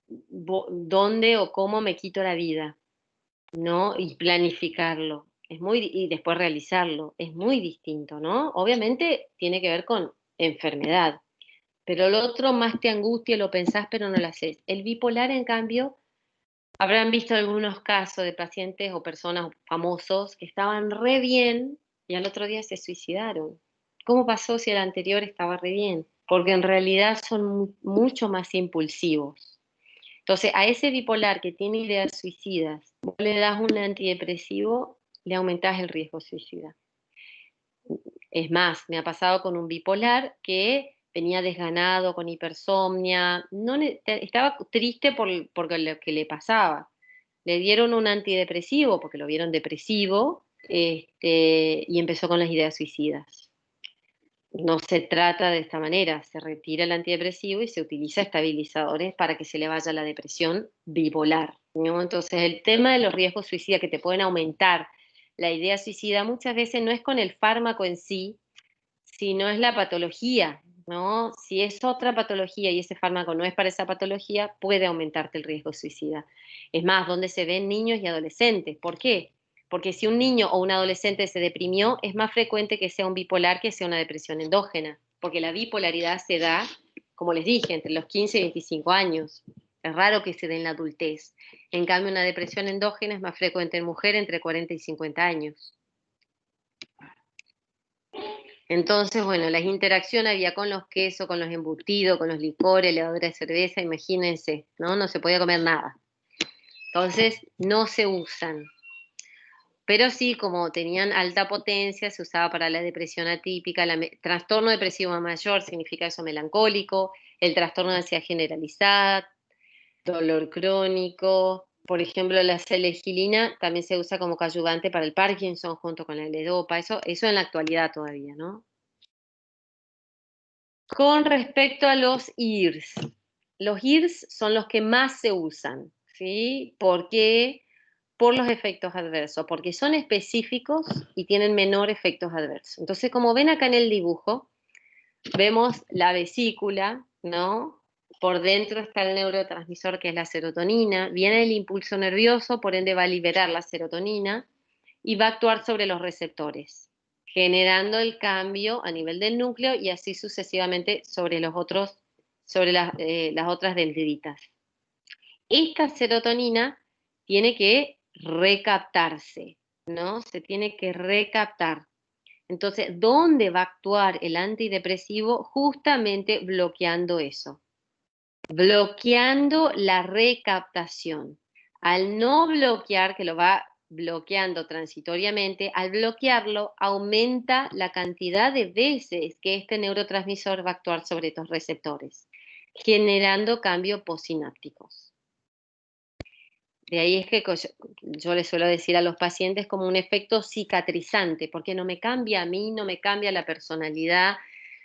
dónde o cómo me quito la vida, ¿no? Y planificarlo. Y después realizarlo. Es muy distinto, ¿no? Obviamente tiene que ver con enfermedad. Pero lo otro más te angustia, lo pensás, pero no lo haces. El bipolar, en cambio, habrán visto algunos casos de pacientes o personas famosos que estaban re bien y al otro día se suicidaron. ¿Cómo pasó si el anterior estaba re bien? Porque en realidad son mucho más impulsivos. Entonces, a ese bipolar que tiene ideas suicidas, vos le das un antidepresivo, le aumentás el riesgo suicida. Es más, me ha pasado con un bipolar que venía desganado, con hipersomnia, estaba triste por lo que le pasaba. Le dieron un antidepresivo porque lo vieron depresivo, y empezó con las ideas suicidas. No se trata de esta manera, se retira el antidepresivo y se utiliza estabilizadores para que se le vaya la depresión bipolar, ¿no? Entonces, el tema de los riesgos suicidas que te pueden aumentar la idea suicida muchas veces no es con el fármaco en sí, sino es la patología, ¿no? Si es otra patología y ese fármaco no es para esa patología, puede aumentarte el riesgo suicida. Es más, donde se ven niños y adolescentes. ¿Por qué? Porque si un niño o un adolescente se deprimió, es más frecuente que sea un bipolar que sea una depresión endógena, porque la bipolaridad se da, como les dije, entre los 15 y 25 años. Es raro que se dé en la adultez. En cambio, una depresión endógena es más frecuente en mujeres entre 40 y 50 años. Entonces, bueno, la interacción había con los quesos, con los embutidos, con los licores, levadura de cerveza, imagínense, ¿no? No se podía comer nada. Entonces, no se usan. Pero sí, como tenían alta potencia, se usaba para la depresión atípica, trastorno depresivo mayor significa eso melancólico, el trastorno de ansiedad generalizada, dolor crónico. Por ejemplo, la selegilina también se usa como coadyuvante para el Parkinson junto con la levodopa. Eso en la actualidad todavía, ¿no? Con respecto a los IRS son los que más se usan, ¿sí? ¿Por qué? por los efectos adversos, porque son específicos y tienen menor efectos adversos. Entonces, como ven acá en el dibujo, vemos la vesícula, ¿no? Por dentro está el neurotransmisor que es la serotonina, viene el impulso nervioso, por ende va a liberar la serotonina y va a actuar sobre los receptores, generando el cambio a nivel del núcleo y así sucesivamente sobre los otros, sobre las otras dendritas. Esta serotonina tiene que recaptarse, ¿no? Se tiene que recaptar. Entonces, ¿dónde va a actuar el antidepresivo? Justamente bloqueando eso, bloqueando la recaptación. Al no bloquear, que lo va bloqueando transitoriamente, al bloquearlo aumenta la cantidad de veces que este neurotransmisor va a actuar sobre estos receptores, generando cambios postsinápticos. De ahí es que yo les suelo decir a los pacientes como un efecto cicatrizante, porque no me cambia a mí, no me cambia la personalidad,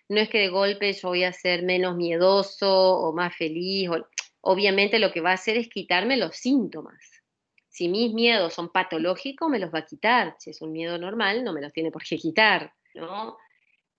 no es que de golpe yo voy a ser menos miedoso o más feliz, obviamente lo que va a hacer es quitarme los síntomas. Si mis miedos son patológicos, me los va a quitar. Si es un miedo normal, no me los tiene por qué quitar, ¿no?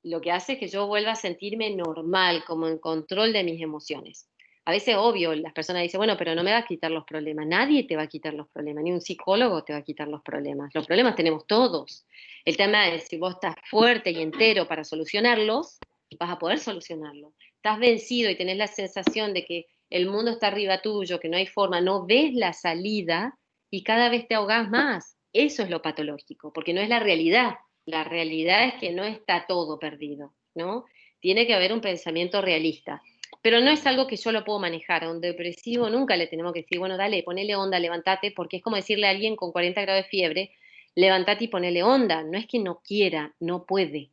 Lo que hace es que yo vuelva a sentirme normal, como en control de mis emociones. A veces, obvio, las personas dicen, bueno, pero no me va a quitar los problemas. Nadie te va a quitar los problemas, ni un psicólogo te va a quitar los problemas. Los problemas tenemos todos. El tema es si vos estás fuerte y entero para solucionarlos, vas a poder solucionarlo. Estás vencido y tenés la sensación de que el mundo está arriba tuyo, que no hay forma, no ves la salida y cada vez te ahogás más. Eso es lo patológico, porque no es la realidad. La realidad es que no está todo perdido, ¿no? Tiene que haber un pensamiento realista. Pero no es algo que yo lo puedo manejar. A un depresivo nunca le tenemos que decir, bueno, dale, ponele onda, levántate, porque es como decirle a alguien con 40 grados de fiebre, levántate y ponele onda. No es que no quiera, no puede.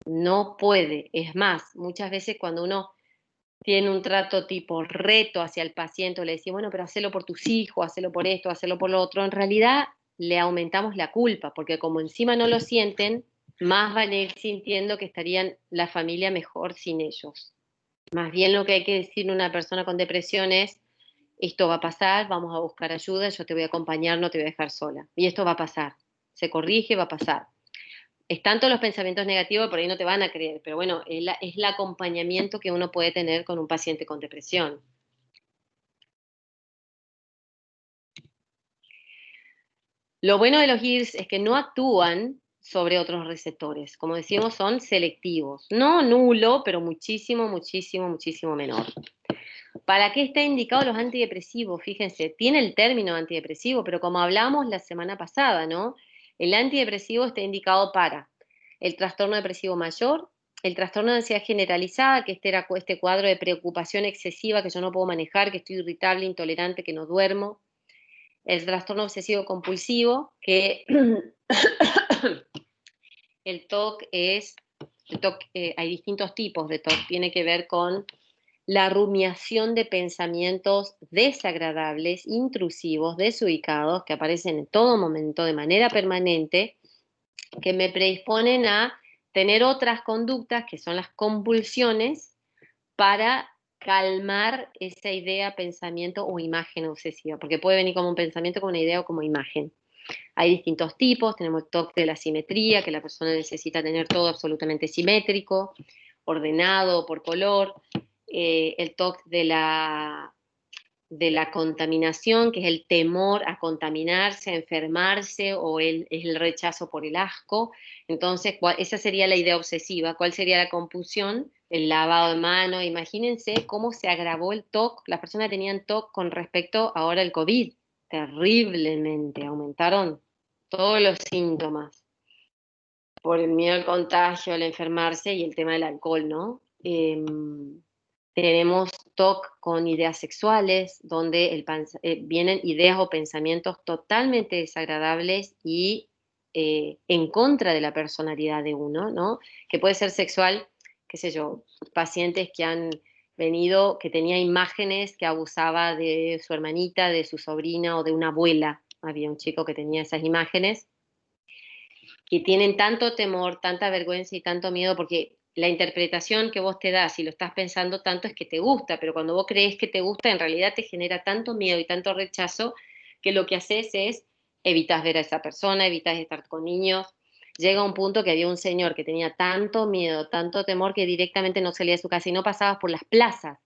No puede. Es más, muchas veces cuando uno tiene un trato tipo reto hacia el paciente, le decimos, bueno, pero hacelo por tus hijos, hacelo por esto, hacelo por lo otro, en realidad le aumentamos la culpa, porque como encima no lo sienten, más van a ir sintiendo que estarían la familia mejor sin ellos. Más bien lo que hay que decir a una persona con depresión es, esto va a pasar, vamos a buscar ayuda, yo te voy a acompañar, no te voy a dejar sola. Y esto va a pasar, se corrige, va a pasar. Están todos los pensamientos negativos, por ahí no te van a creer, pero bueno, es el acompañamiento que uno puede tener con un paciente con depresión. Lo bueno de los GIRS es que no actúan sobre otros receptores. Como decimos, son selectivos. No nulo, pero muchísimo, muchísimo, muchísimo menor. ¿Para qué está indicado los antidepresivos? Fíjense, tiene el término antidepresivo, pero como hablamos la semana pasada, ¿no? El antidepresivo está indicado para el trastorno depresivo mayor, el trastorno de ansiedad generalizada, que este cuadro de preocupación excesiva que yo no puedo manejar, que estoy irritable, intolerante, que no duermo, el trastorno obsesivo compulsivo, que el TOC hay distintos tipos de TOC, tiene que ver con la rumiación de pensamientos desagradables, intrusivos, desubicados, que aparecen en todo momento de manera permanente, que me predisponen a tener otras conductas que son las compulsiones para calmar esa idea, pensamiento o imagen obsesiva, porque puede venir como un pensamiento, como una idea o como imagen. Hay distintos tipos, tenemos el TOC de la simetría, que la persona necesita tener todo absolutamente simétrico, ordenado por color, el TOC de la contaminación, que es el temor a contaminarse, a enfermarse, o el rechazo por el asco. Entonces, esa sería la idea obsesiva. ¿Cuál sería la compulsión? El lavado de manos. Imagínense cómo se agravó el TOC. Las personas tenían TOC con respecto ahora al COVID. Terriblemente. Aumentaron todos los síntomas por el miedo al contagio, al enfermarse y el tema del alcohol, ¿no? Tenemos TOC con ideas sexuales, donde vienen ideas o pensamientos totalmente desagradables y en contra de la personalidad de uno, ¿no? Que puede ser sexual, qué sé yo, pacientes que han venido, que tenía imágenes que abusaba de su hermanita, de su sobrina o de una abuela. Había un chico que tenía esas imágenes, que tienen tanto temor, tanta vergüenza y tanto miedo, porque la interpretación que vos te das, si lo estás pensando tanto, es que te gusta, pero cuando vos crees que te gusta, en realidad te genera tanto miedo y tanto rechazo, que lo que haces es evitas ver a esa persona, evitas estar con niños. Llega un punto que había un señor que tenía tanto miedo, tanto temor, que directamente no salía de su casa y no pasaba por las plazas,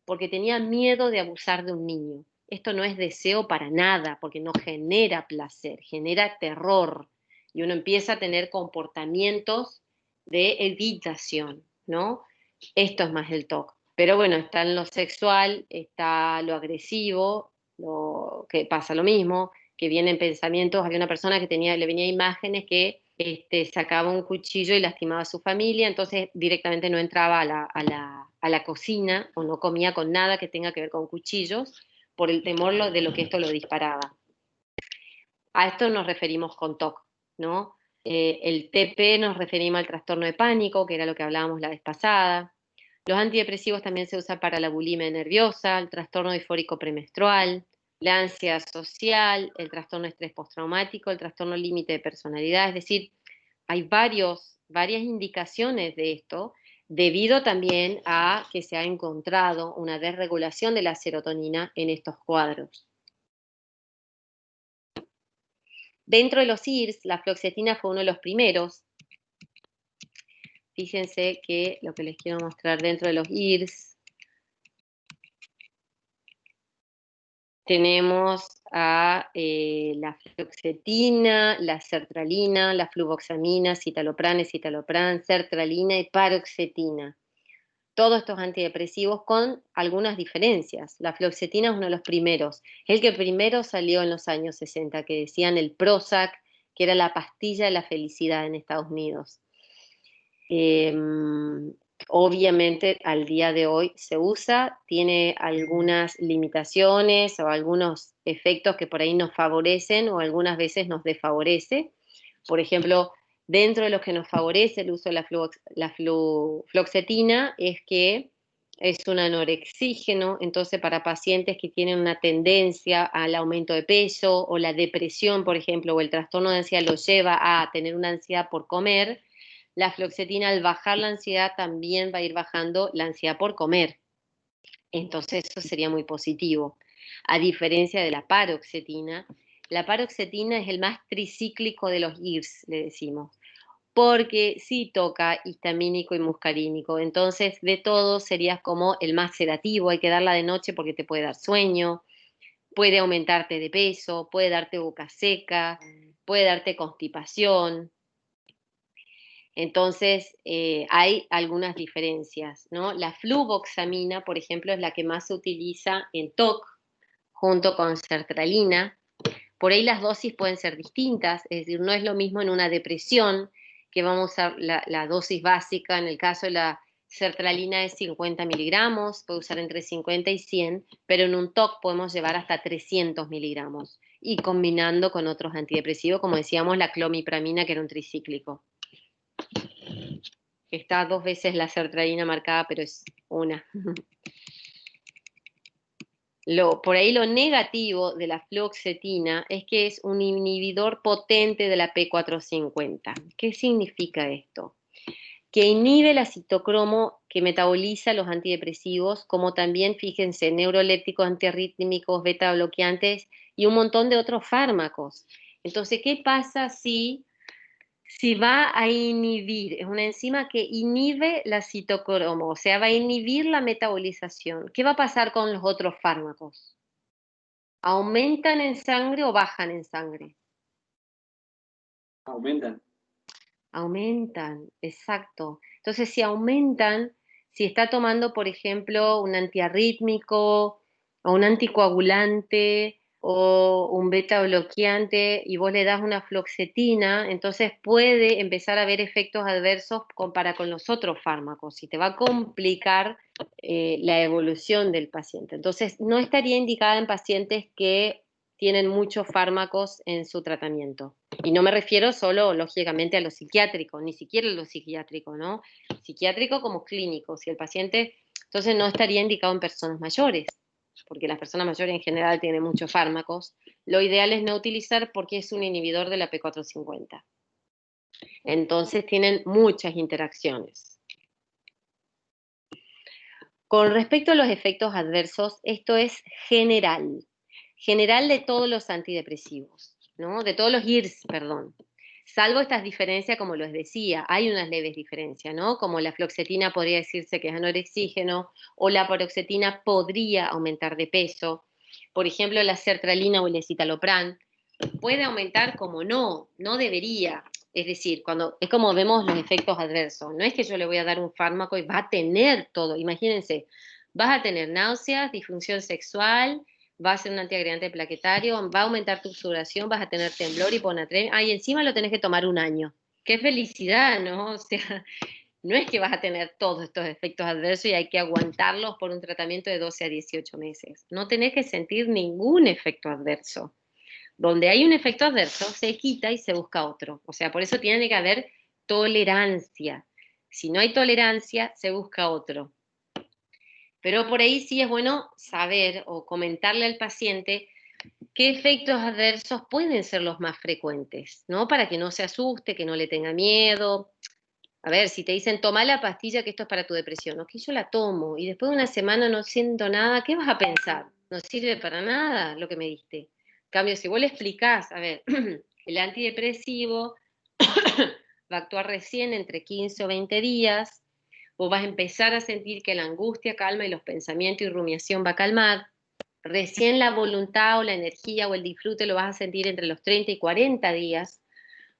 porque tenía miedo de abusar de un niño. Esto no es deseo para nada, porque no genera placer, genera terror. Y uno empieza a tener comportamientos de evitación, ¿no? Esto es más el TOC. Pero bueno, está en lo sexual, está lo agresivo, lo que pasa lo mismo, que vienen pensamientos. Había una persona que le venía imágenes que sacaba un cuchillo y lastimaba a su familia, entonces directamente no entraba a la cocina o no comía con nada que tenga que ver con cuchillos por el temor de lo que esto lo disparaba. A esto nos referimos con TOC, ¿no? El TP nos referimos al trastorno de pánico, que era lo que hablábamos la vez pasada. Los antidepresivos también se usan para la bulimia nerviosa, el trastorno disfórico premenstrual, la ansiedad social, el trastorno de estrés postraumático, el trastorno límite de personalidad. Es decir, hay varias indicaciones de esto, debido también a que se ha encontrado una desregulación de la serotonina en estos cuadros. Dentro de los IRS, la fluoxetina fue uno de los primeros. Fíjense que lo que les quiero mostrar dentro de los IRS, tenemos a la fluoxetina, la sertralina, la fluvoxamina, citalopram, sertralina y paroxetina. Todos estos antidepresivos con algunas diferencias. La fluoxetina es uno de los primeros. Es el que primero salió en los años 60, que decían el Prozac, que era la pastilla de la felicidad en Estados Unidos. Obviamente al día de hoy se usa, tiene algunas limitaciones o algunos efectos que por ahí nos favorecen o algunas veces nos desfavorece. Por ejemplo, dentro de los que nos favorece el uso de la fluoxetina es que es un anorexígeno, entonces para pacientes que tienen una tendencia al aumento de peso o la depresión, por ejemplo, o el trastorno de ansiedad lo lleva a tener una ansiedad por comer, la fluoxetina al bajar la ansiedad también va a ir bajando la ansiedad por comer. Entonces eso sería muy positivo. A diferencia de la paroxetina es el más tricíclico de los IRS, le decimos, porque sí toca histamínico y muscarínico. Entonces de todos serías como el más sedativo, hay que darla de noche porque te puede dar sueño, puede aumentarte de peso, puede darte boca seca, puede darte constipación. Entonces, hay algunas diferencias, ¿no? La fluvoxamina, por ejemplo, es la que más se utiliza en TOC, junto con sertralina. Por ahí las dosis pueden ser distintas, es decir, no es lo mismo en una depresión, que vamos a usar la dosis básica, en el caso de la sertralina es 50 miligramos, puede usar entre 50 y 100, pero en un TOC podemos llevar hasta 300 miligramos, y combinando con otros antidepresivos, como decíamos, la clomipramina, que era un tricíclico. Está 2 veces la sertralina marcada, pero es una. Por ahí lo negativo de la fluoxetina es que es un inhibidor potente de la P450. ¿Qué significa esto? Que inhibe la citocromo que metaboliza los antidepresivos, como también, fíjense, neurolépticos, antiarrítmicos, beta bloqueantes y un montón de otros fármacos. Entonces, ¿qué pasa si va a inhibir? Es una enzima que inhibe la citocromo, o sea, va a inhibir la metabolización. ¿Qué va a pasar con los otros fármacos? ¿Aumentan en sangre o bajan en sangre? Aumentan. Aumentan, exacto. Entonces, si aumentan, si está tomando, por ejemplo, un antiarrítmico o un anticoagulante o un beta bloqueante y vos le das una fluoxetina, entonces puede empezar a haber efectos adversos para con los otros fármacos y te va a complicar la evolución del paciente. Entonces, no estaría indicada en pacientes que tienen muchos fármacos en su tratamiento. Y no me refiero solo, lógicamente, a lo psiquiátrico, ni siquiera a lo psiquiátrico, ¿no? Psiquiátrico como clínico. Si el paciente, entonces no estaría indicado en personas mayores, porque las personas mayores en general tienen muchos fármacos. Lo ideal es no utilizar porque es un inhibidor de la P450. Entonces tienen muchas interacciones. Con respecto a los efectos adversos, esto es general de todos los antidepresivos. ¿no? De todos los IRS, perdón. Salvo estas diferencias, como les decía, hay unas leves diferencias, ¿no? Como la fluoxetina podría decirse que es anorexígeno, o la paroxetina podría aumentar de peso. Por ejemplo, la sertralina o el escitalopram puede aumentar como no debería. Es decir, es como vemos los efectos adversos. No es que yo le voy a dar un fármaco y va a tener todo. Imagínense, vas a tener náuseas, disfunción sexual, va a ser un antiagregante plaquetario, va a aumentar tu sudoración, vas a tener temblor, hiponatremia, y encima lo tenés que tomar un año. ¡Qué felicidad!, ¿no? O sea, no es que vas a tener todos estos efectos adversos y hay que aguantarlos por un tratamiento de 12 a 18 meses. No tenés que sentir ningún efecto adverso. Donde hay un efecto adverso, se quita y se busca otro. O sea, por eso tiene que haber tolerancia. Si no hay tolerancia, se busca otro. Pero por ahí sí es bueno saber o comentarle al paciente qué efectos adversos pueden ser los más frecuentes, ¿no? Para que no se asuste, que no le tenga miedo. A ver, si te dicen, toma la pastilla que esto es para tu depresión, ok, yo la tomo y después de una semana no siento nada, ¿qué vas a pensar? No sirve para nada lo que me diste. En cambio, si vos le explicás, a ver, el antidepresivo va a actuar recién entre 15 o 20 días, vos vas a empezar a sentir que la angustia calma y los pensamientos y rumiación va a calmar, recién la voluntad o la energía o el disfrute lo vas a sentir entre los 30 y 40 días,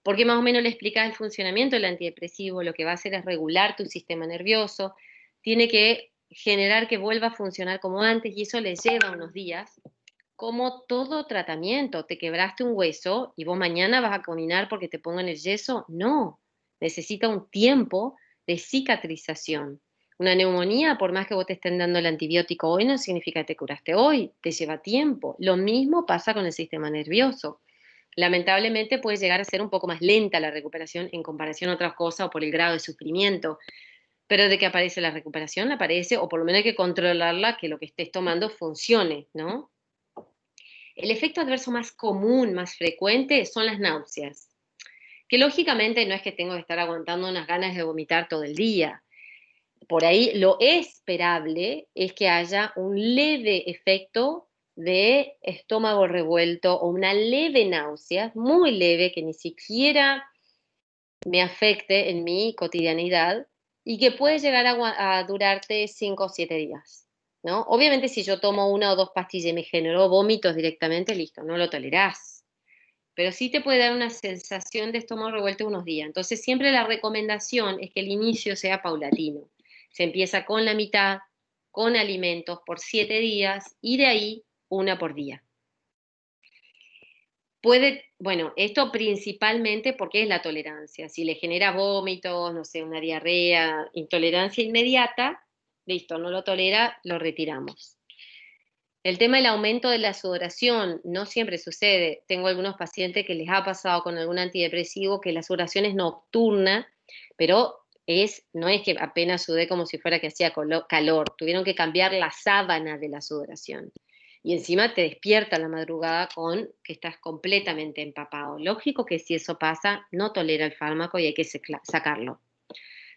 porque más o menos le explicas el funcionamiento del antidepresivo, lo que va a hacer es regular tu sistema nervioso, tiene que generar que vuelva a funcionar como antes y eso le lleva unos días. Como todo tratamiento, te quebraste un hueso y vos mañana vas a caminar porque te pongan el yeso, no, necesita un tiempo de cicatrización. Una neumonía, por más que vos te estén dando el antibiótico hoy, no significa que te curaste hoy, te lleva tiempo. Lo mismo pasa con el sistema nervioso. Lamentablemente puede llegar a ser un poco más lenta la recuperación en comparación a otras cosas o por el grado de sufrimiento, pero de que aparece la recuperación, aparece, o por lo menos hay que controlarla, que lo que estés tomando funcione, ¿no? El efecto adverso más común, más frecuente, son las náuseas, que lógicamente no es que tengo que estar aguantando unas ganas de vomitar todo el día. Por ahí lo esperable es que haya un leve efecto de estómago revuelto o una leve náusea, muy leve, que ni siquiera me afecte en mi cotidianidad y que puede llegar a durarte 5 o 7 días, ¿no? Obviamente si yo tomo una o dos pastillas y me generó vómitos directamente, listo, no lo tolerás. Pero sí te puede dar una sensación de estómago revuelto unos días. Entonces siempre la recomendación es que el inicio sea paulatino. Se empieza con la mitad, con alimentos por 7 días y de ahí una por día. Bueno, esto principalmente porque es la tolerancia. Si le genera vómitos, no sé, una diarrea, intolerancia inmediata, listo, no lo tolera, lo retiramos. El tema del aumento de la sudoración no siempre sucede. Tengo algunos pacientes que les ha pasado con algún antidepresivo que la sudoración es nocturna, pero no es que apenas sudé como si fuera que hacía calor. Tuvieron que cambiar la sábana de la sudoración. Y encima te despierta a la madrugada con que estás completamente empapado. Lógico que si eso pasa, no tolera el fármaco y hay que sacarlo.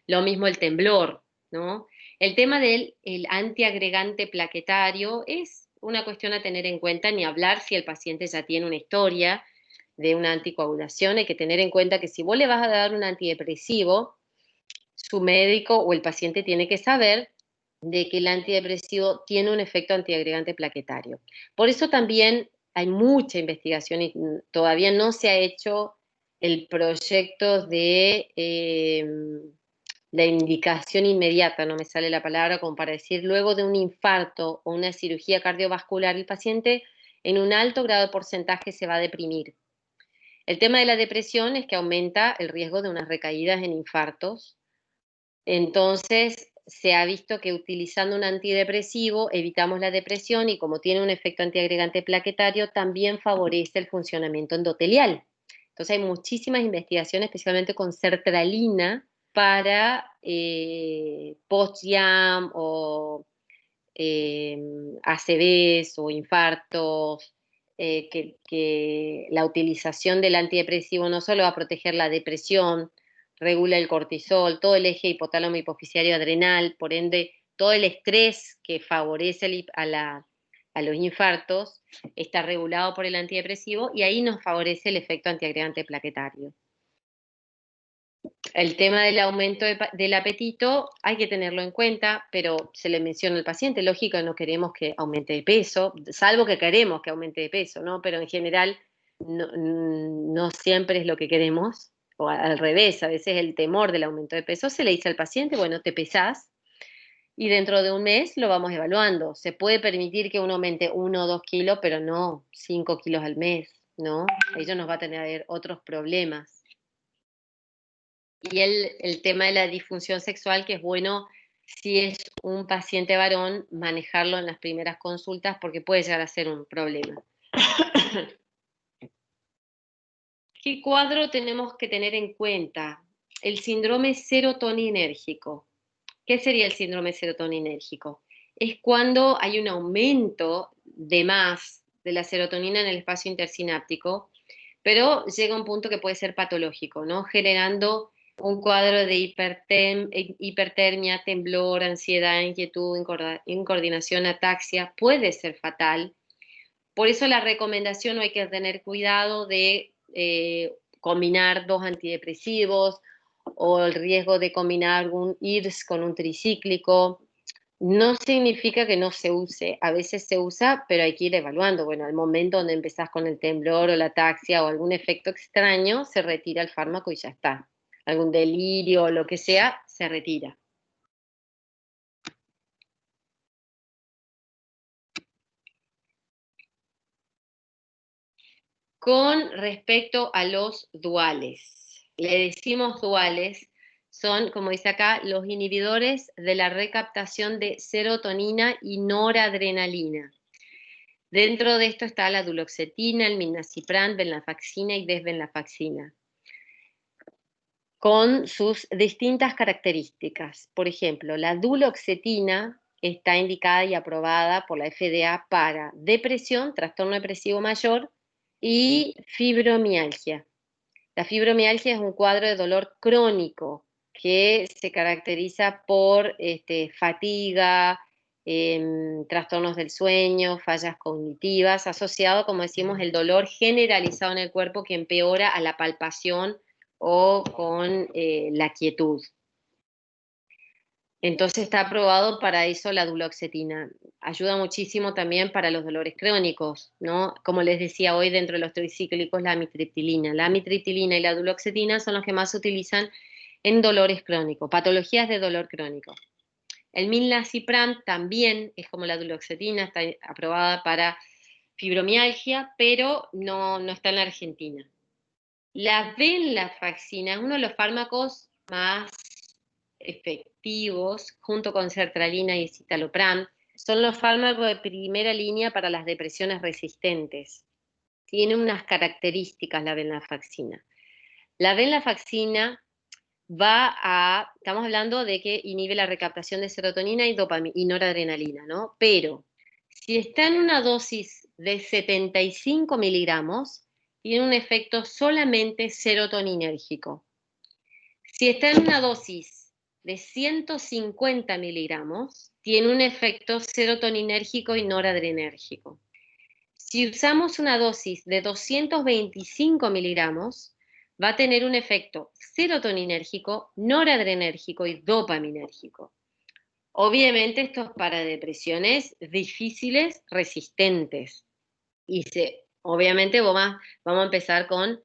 Lo mismo el temblor, ¿no? El tema del antiagregante plaquetario es una cuestión a tener en cuenta, ni hablar si el paciente ya tiene una historia de una anticoagulación. Hay que tener en cuenta que si vos le vas a dar un antidepresivo, su médico o el paciente tiene que saber de que el antidepresivo tiene un efecto antiagregante plaquetario. Por eso también hay mucha investigación y todavía no se ha hecho el proyecto de la indicación inmediata, no me sale la palabra, como para decir, luego de un infarto o una cirugía cardiovascular, el paciente en un alto grado de porcentaje se va a deprimir. El tema de la depresión es que aumenta el riesgo de unas recaídas en infartos. Entonces, se ha visto que utilizando un antidepresivo evitamos la depresión y como tiene un efecto antiagregante plaquetario, también favorece el funcionamiento endotelial. Entonces, hay muchísimas investigaciones, especialmente con sertralina, para post-YAM o ACVs o infartos, que la utilización del antidepresivo no solo va a proteger la depresión, regula el cortisol, todo el eje hipotálamo hipoficiario adrenal, por ende, todo el estrés que favorece a la a los infartos, está regulado por el antidepresivo y ahí nos favorece el efecto antiagregante plaquetario. El tema del aumento del apetito hay que tenerlo en cuenta, pero se le menciona al paciente, lógico, no queremos que aumente de peso, salvo que queremos que aumente de peso, ¿no? Pero en general no siempre es lo que queremos, o al revés, a veces el temor del aumento de peso se le dice al paciente, bueno, te pesás y dentro de un mes lo vamos evaluando. Se puede permitir que uno aumente 1 o 2 kilos, pero no 5 kilos al mes, ¿no? Ello nos va a tener otros problemas. Y el tema de la disfunción sexual, que es bueno si es un paciente varón, manejarlo en las primeras consultas porque puede llegar a ser un problema. ¿Qué cuadro tenemos que tener en cuenta? El síndrome serotoninérgico. ¿Qué sería el síndrome serotoninérgico? Es cuando hay un aumento de más de la serotonina en el espacio intersináptico, pero llega a un punto que puede ser patológico, ¿no? Generando un cuadro de hipertermia, temblor, ansiedad, inquietud, incoordinación, ataxia, puede ser fatal. Por eso la recomendación, hay que tener cuidado de combinar 2 antidepresivos o el riesgo de combinar un IRS con un tricíclico. No significa que no se use, a veces se usa, pero hay que ir evaluando. Bueno, al momento donde empezás con el temblor o la ataxia o algún efecto extraño, se retira el fármaco y ya está. Algún delirio o lo que sea, se retira. Con respecto a los duales, le decimos duales, son, como dice acá, los inhibidores de la recaptación de serotonina y noradrenalina. Dentro de esto está la duloxetina, el milnacipran, venlafaxina y desvenlafaxina, con sus distintas características. Por ejemplo, la duloxetina está indicada y aprobada por la FDA para depresión, trastorno depresivo mayor y fibromialgia. La fibromialgia es un cuadro de dolor crónico que se caracteriza por fatiga, trastornos del sueño, fallas cognitivas, asociado, como decimos, el dolor generalizado en el cuerpo que empeora a la palpación o con la quietud. Entonces está aprobado para eso la duloxetina. Ayuda muchísimo también para los dolores crónicos, ¿no? Como les decía hoy, dentro de los tricíclicos, la amitriptilina. La amitriptilina y la duloxetina son los que más se utilizan en dolores crónicos, patologías de dolor crónico. El milnacipran también es como la duloxetina, está aprobada para fibromialgia, pero no está en la Argentina. La venlafaxina es uno de los fármacos más efectivos, junto con sertralina y citalopram, son los fármacos de primera línea para las depresiones resistentes. Tiene unas características la venlafaxina. La venlafaxina estamos hablando de que inhibe la recaptación de serotonina y dopamina y noradrenalina, ¿no? Pero si está en una dosis de 75 miligramos, tiene un efecto solamente serotoninérgico. Si está en una dosis de 150 miligramos, tiene un efecto serotoninérgico y noradrenérgico. Si usamos una dosis de 225 miligramos, va a tener un efecto serotoninérgico, noradrenérgico y dopaminérgico. Obviamente esto es para depresiones difíciles, resistentes. Y obviamente vamos a empezar con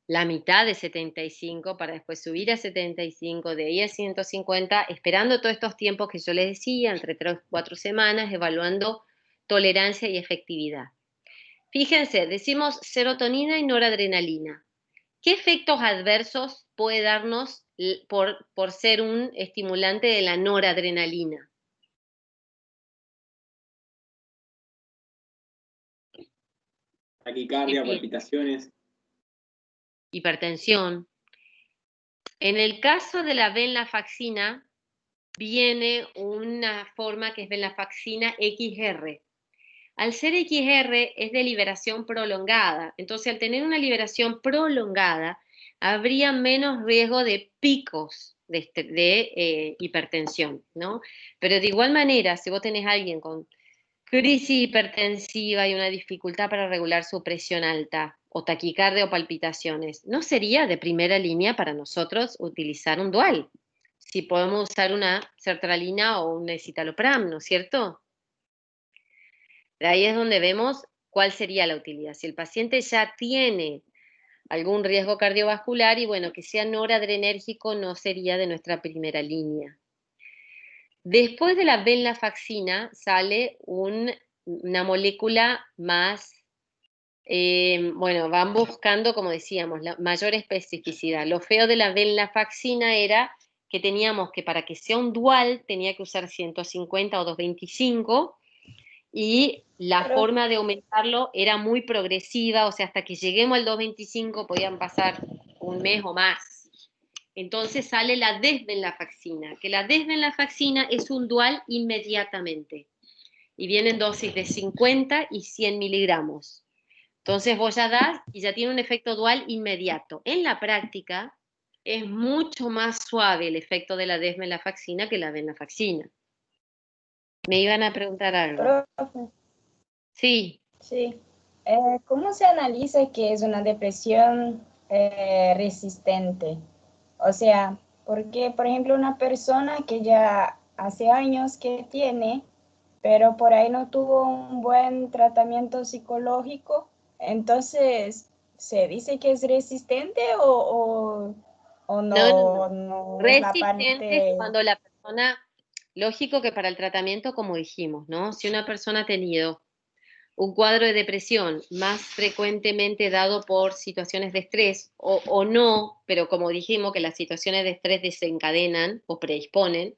la mitad de 75 para después subir a 75, de ahí a 150, esperando todos estos tiempos que yo les decía, entre 3 y 4 semanas, evaluando tolerancia y efectividad. Fíjense, decimos serotonina y noradrenalina. ¿Qué efectos adversos puede darnos por ser un estimulante de la noradrenalina? Taquicardia, palpitaciones. Hipertensión. En el caso de la venlafaxina, viene una forma que es venlafaxina XR. Al ser XR es de liberación prolongada, entonces al tener una liberación prolongada, habría menos riesgo de picos de hipertensión, ¿no? Pero de igual manera, si vos tenés a alguien con Crisis hipertensiva y una dificultad para regular su presión alta, o taquicardia o palpitaciones. ¿No sería de primera línea para nosotros utilizar un dual? Si podemos usar una sertralina o un escitalopram, ¿no es cierto? De ahí es donde vemos cuál sería la utilidad. Si el paciente ya tiene algún riesgo cardiovascular y bueno, que sea noradrenérgico no sería de nuestra primera línea. Después de la venlafaxina sale una molécula más, bueno, van buscando, como decíamos, la mayor especificidad. Lo feo de la venlafaxina era que teníamos que para que sea un dual tenía que usar 150 o 225 y la Pero, forma de aumentarlo era muy progresiva, o sea, hasta que lleguemos al 225 podían pasar un mes o más. Entonces sale la desvenlafaxina, que la desvenlafaxina es un dual inmediatamente. Y vienen dosis de 50 y 100 miligramos. Entonces vos ya das y ya tiene un efecto dual inmediato. En la práctica es mucho más suave el efecto de la desvenlafaxina que la venlafaxina. Me iban a preguntar algo. profe, Sí. sí. ¿Cómo se analiza que es una depresión resistente? O sea, porque, por ejemplo, una persona que ya hace años que tiene, pero por ahí no tuvo un buen tratamiento psicológico, entonces, ¿se dice que es resistente o No, no, no. no es la Resistente es parte... cuando la persona, lógico que para el tratamiento, como dijimos, ¿no? Si una persona ha tenido un cuadro de depresión más frecuentemente dado por situaciones de estrés o no, pero como dijimos que las situaciones de estrés desencadenan o predisponen,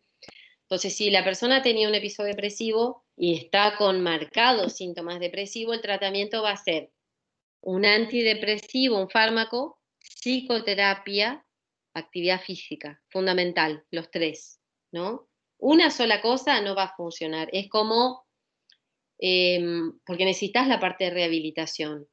entonces si la persona tenía un episodio depresivo y está con marcados síntomas depresivos, el tratamiento va a ser un antidepresivo, un fármaco, psicoterapia, actividad física, fundamental, los tres, ¿no? Una sola cosa no va a funcionar, es como, porque necesitas la parte de rehabilitación,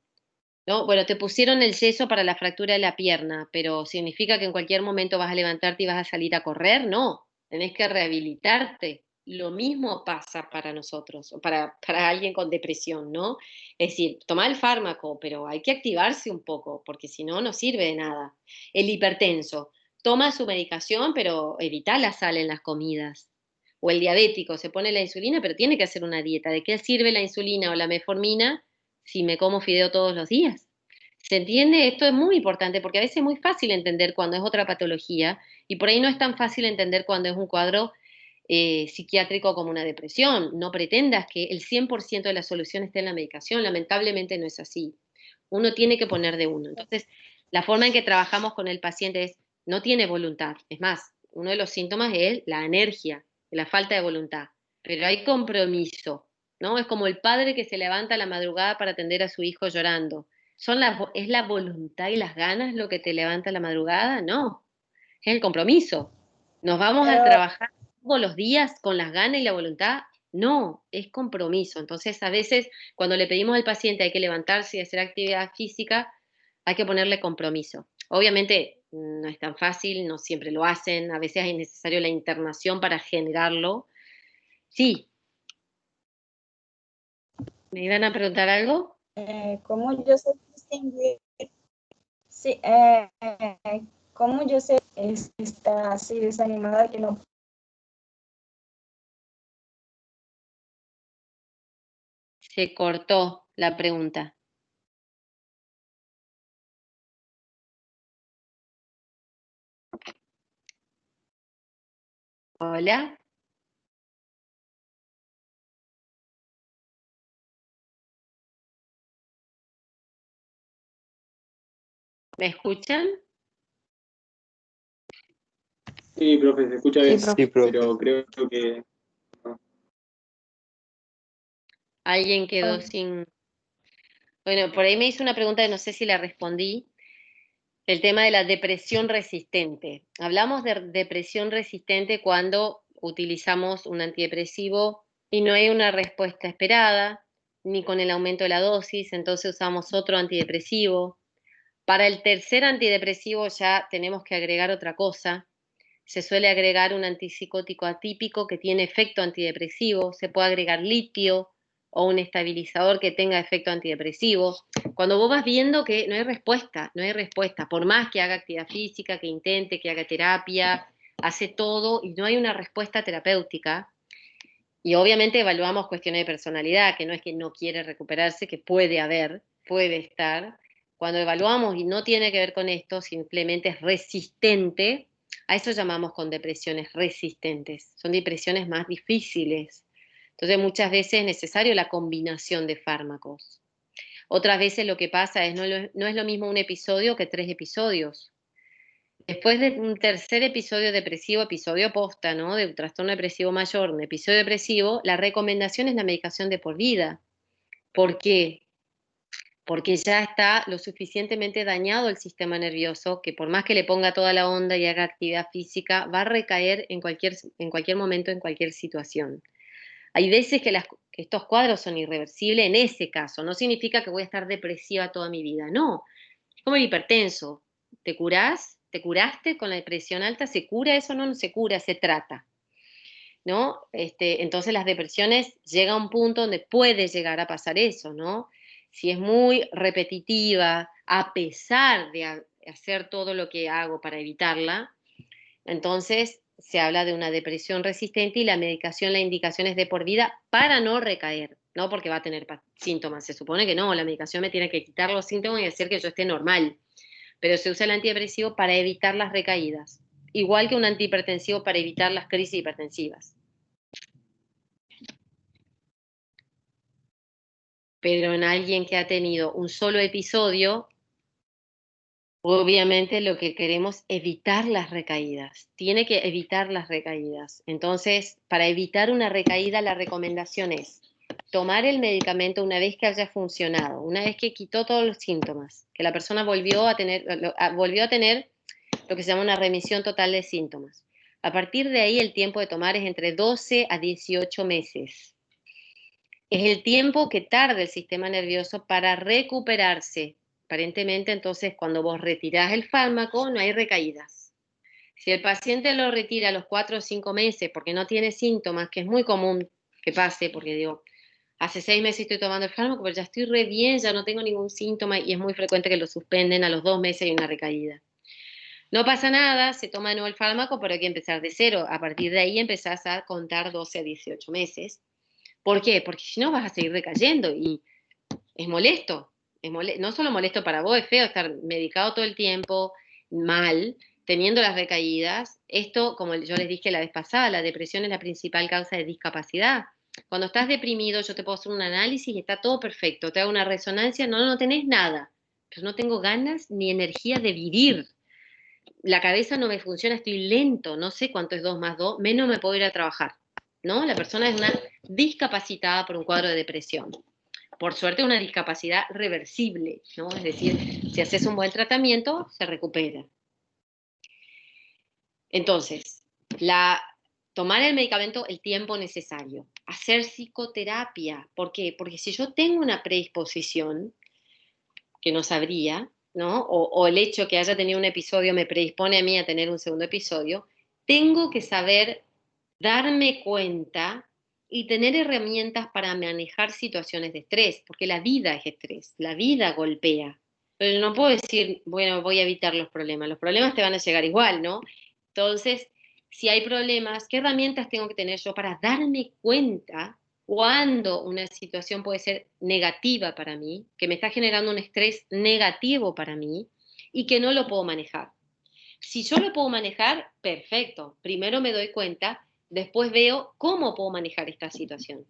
¿no? Bueno, te pusieron el yeso para la fractura de la pierna, pero ¿significa que en cualquier momento vas a levantarte y vas a salir a correr? No, tenés que rehabilitarte. Lo mismo pasa para nosotros, o para alguien con depresión, ¿no? Es decir, toma el fármaco, pero hay que activarse un poco, porque si no, no sirve de nada. El hipertenso, toma su medicación, pero evita la sal en las comidas. O el diabético, se pone la insulina, pero tiene que hacer una dieta. ¿De qué sirve la insulina o la metformina si me como fideo todos los días? ¿Se entiende? Esto es muy importante porque a veces es muy fácil entender cuando es otra patología y por ahí no es tan fácil entender cuando es un cuadro psiquiátrico como una depresión. No pretendas que el 100% de la solución esté en la medicación. Lamentablemente no es así. Uno tiene que poner de uno. Entonces, la forma en que trabajamos con el paciente es, no tiene voluntad. Es más, uno de los síntomas es la anergia, la falta de voluntad. Pero hay compromiso, ¿no? Es como el padre que se levanta a la madrugada para atender a su hijo llorando. ¿Es la voluntad y las ganas lo que te levanta a la madrugada? No, es el compromiso. ¿Nos vamos a Pero, trabajar todos los días con las ganas y la voluntad? No, es compromiso. Entonces, a veces, cuando le pedimos al paciente hay que levantarse y hacer actividad física, hay que ponerle compromiso. Obviamente, no es tan fácil, no siempre lo hacen, a veces es necesario la internación para generarlo. Sí, ¿me iban a preguntar algo? ¿cómo yo sé distinguir? Sí, ¿cómo yo sé está así desanimada que no? Se cortó la pregunta. Hola, ¿me escuchan? Sí, profe, se escucha Sí, bien, Sí, profe. profe. pero creo que Alguien quedó sin... Bueno, por ahí me hizo una pregunta que no sé si la respondí. El tema de la depresión resistente. Hablamos de depresión resistente cuando utilizamos un antidepresivo y no hay una respuesta esperada, ni con el aumento de la dosis, entonces usamos otro antidepresivo. Para el tercer antidepresivo ya tenemos que agregar otra cosa. Se suele agregar un antipsicótico atípico que tiene efecto antidepresivo, se puede agregar litio o un estabilizador que tenga efecto antidepresivo. Cuando vos vas viendo que no hay respuesta, por más que haga actividad física, que intente, que haga terapia, hace todo y no hay una respuesta terapéutica. Y obviamente evaluamos cuestiones de personalidad, que no es que no quiere recuperarse, que puede haber, puede estar. Cuando evaluamos y no tiene que ver con esto, simplemente es resistente, a eso llamamos con depresiones resistentes. Son depresiones más difíciles. Entonces muchas veces es necesario la combinación de fármacos. Otras veces lo que pasa es no es lo mismo un episodio que 3 episodios. Después de un tercer episodio depresivo, episodio posta, ¿no? De un trastorno depresivo mayor, un episodio depresivo, la recomendación es la medicación de por vida. ¿Por qué? Porque ya está lo suficientemente dañado el sistema nervioso que por más que le ponga toda la onda y haga actividad física, va a recaer en cualquier momento, en cualquier situación. Hay veces que estos cuadros son irreversibles en ese caso. No significa que voy a estar depresiva toda mi vida, no. Es como el hipertenso. ¿Te curás? ¿Te curaste con la depresión alta? ¿Se cura eso? No, no se cura, se trata, ¿no? Entonces las depresiones llega a un punto donde puede llegar a pasar eso, ¿no? Si es muy repetitiva, a pesar de hacer todo lo que hago para evitarla, entonces se habla de una depresión resistente y la medicación, la indicación es de por vida para no recaer, no porque va a tener síntomas. Se supone que no, la medicación me tiene que quitar los síntomas y hacer que yo esté normal. Pero se usa el antidepresivo para evitar las recaídas, igual que un antihipertensivo para evitar las crisis hipertensivas. Pero en alguien que ha tenido un solo episodio, obviamente lo que queremos es evitar las recaídas. Tiene que evitar las recaídas. Entonces, para evitar una recaída, la recomendación es tomar el medicamento una vez que haya funcionado, una vez que quitó todos los síntomas, que la persona volvió a tener lo que se llama una remisión total de síntomas. A partir de ahí, el tiempo de tomar es entre 12 a 18 meses. Es el tiempo que tarda el sistema nervioso para recuperarse. Aparentemente, entonces, cuando vos retirás el fármaco, no hay recaídas. Si el paciente lo retira a los 4 o 5 meses porque no tiene síntomas, que es muy común que pase, porque digo, hace 6 meses estoy tomando el fármaco, pero ya estoy re bien, ya no tengo ningún síntoma, y es muy frecuente que lo suspenden, a los 2 meses hay una recaída. No pasa nada, se toma de nuevo el fármaco, pero hay que empezar de cero. A partir de ahí empezás a contar 12 a 18 meses. ¿Por qué? Porque si no vas a seguir recayendo y es molesto. No solo molesto para vos, es feo estar medicado todo el tiempo, mal, teniendo las recaídas. Esto, como yo les dije la vez pasada, la depresión es la principal causa de discapacidad. Cuando estás deprimido, yo te puedo hacer un análisis y está todo perfecto. Te hago una resonancia, no tenés nada. Pero no tengo ganas ni energía de vivir. La cabeza no me funciona, estoy lento, no sé cuánto es 2 más 2, menos me puedo ir a trabajar, ¿no? La persona es una discapacitada por un cuadro de depresión. Por suerte, una discapacidad reversible, ¿no? Es decir, si haces un buen tratamiento, se recupera. Entonces, tomar el medicamento el tiempo necesario. Hacer psicoterapia. ¿Por qué? Porque si yo tengo una predisposición, que no sabría, ¿no? O el hecho que haya tenido un episodio me predispone a mí a tener un segundo episodio, tengo que saber darme cuenta y tener herramientas para manejar situaciones de estrés, porque la vida es estrés, la vida golpea. Pero no puedo decir, bueno, voy a evitar los problemas te van a llegar igual, ¿no? Entonces, si hay problemas, ¿qué herramientas tengo que tener yo para darme cuenta cuando una situación puede ser negativa para mí, que me está generando un estrés negativo para mí y que no lo puedo manejar? Si yo lo puedo manejar, perfecto. Primero me doy cuenta, después veo cómo puedo manejar esta situación.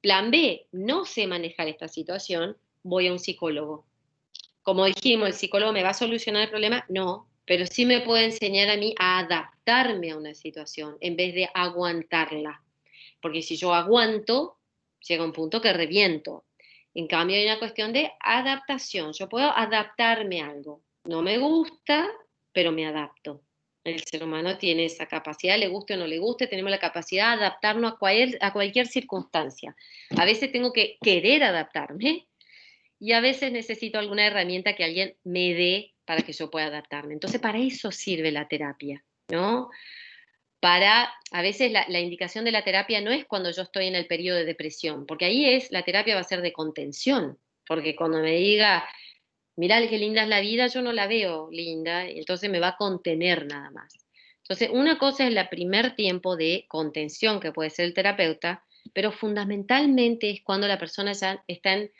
Plan B, no sé manejar esta situación, voy a un psicólogo. Como dijimos, ¿el psicólogo me va a solucionar el problema? No, pero sí me puede enseñar a mí a adaptarme a una situación en vez de aguantarla. Porque si yo aguanto, llega un punto que reviento. En cambio, hay una cuestión de adaptación. Yo puedo adaptarme a algo. No me gusta, pero me adapto. El ser humano tiene esa capacidad, le guste o no le guste, tenemos la capacidad de adaptarnos a cualquier circunstancia. A veces tengo que querer adaptarme y a veces necesito alguna herramienta que alguien me dé para que yo pueda adaptarme. Entonces, para eso sirve la terapia, ¿no? a veces la indicación de la terapia no es cuando yo estoy en el periodo de depresión, porque ahí la terapia va a ser de contención, porque cuando me diga, mirá qué linda es la vida, yo no la veo linda, y entonces me va a contener nada más. Entonces, una cosa es el primer tiempo de contención que puede ser el terapeuta, pero fundamentalmente es cuando la persona ya está en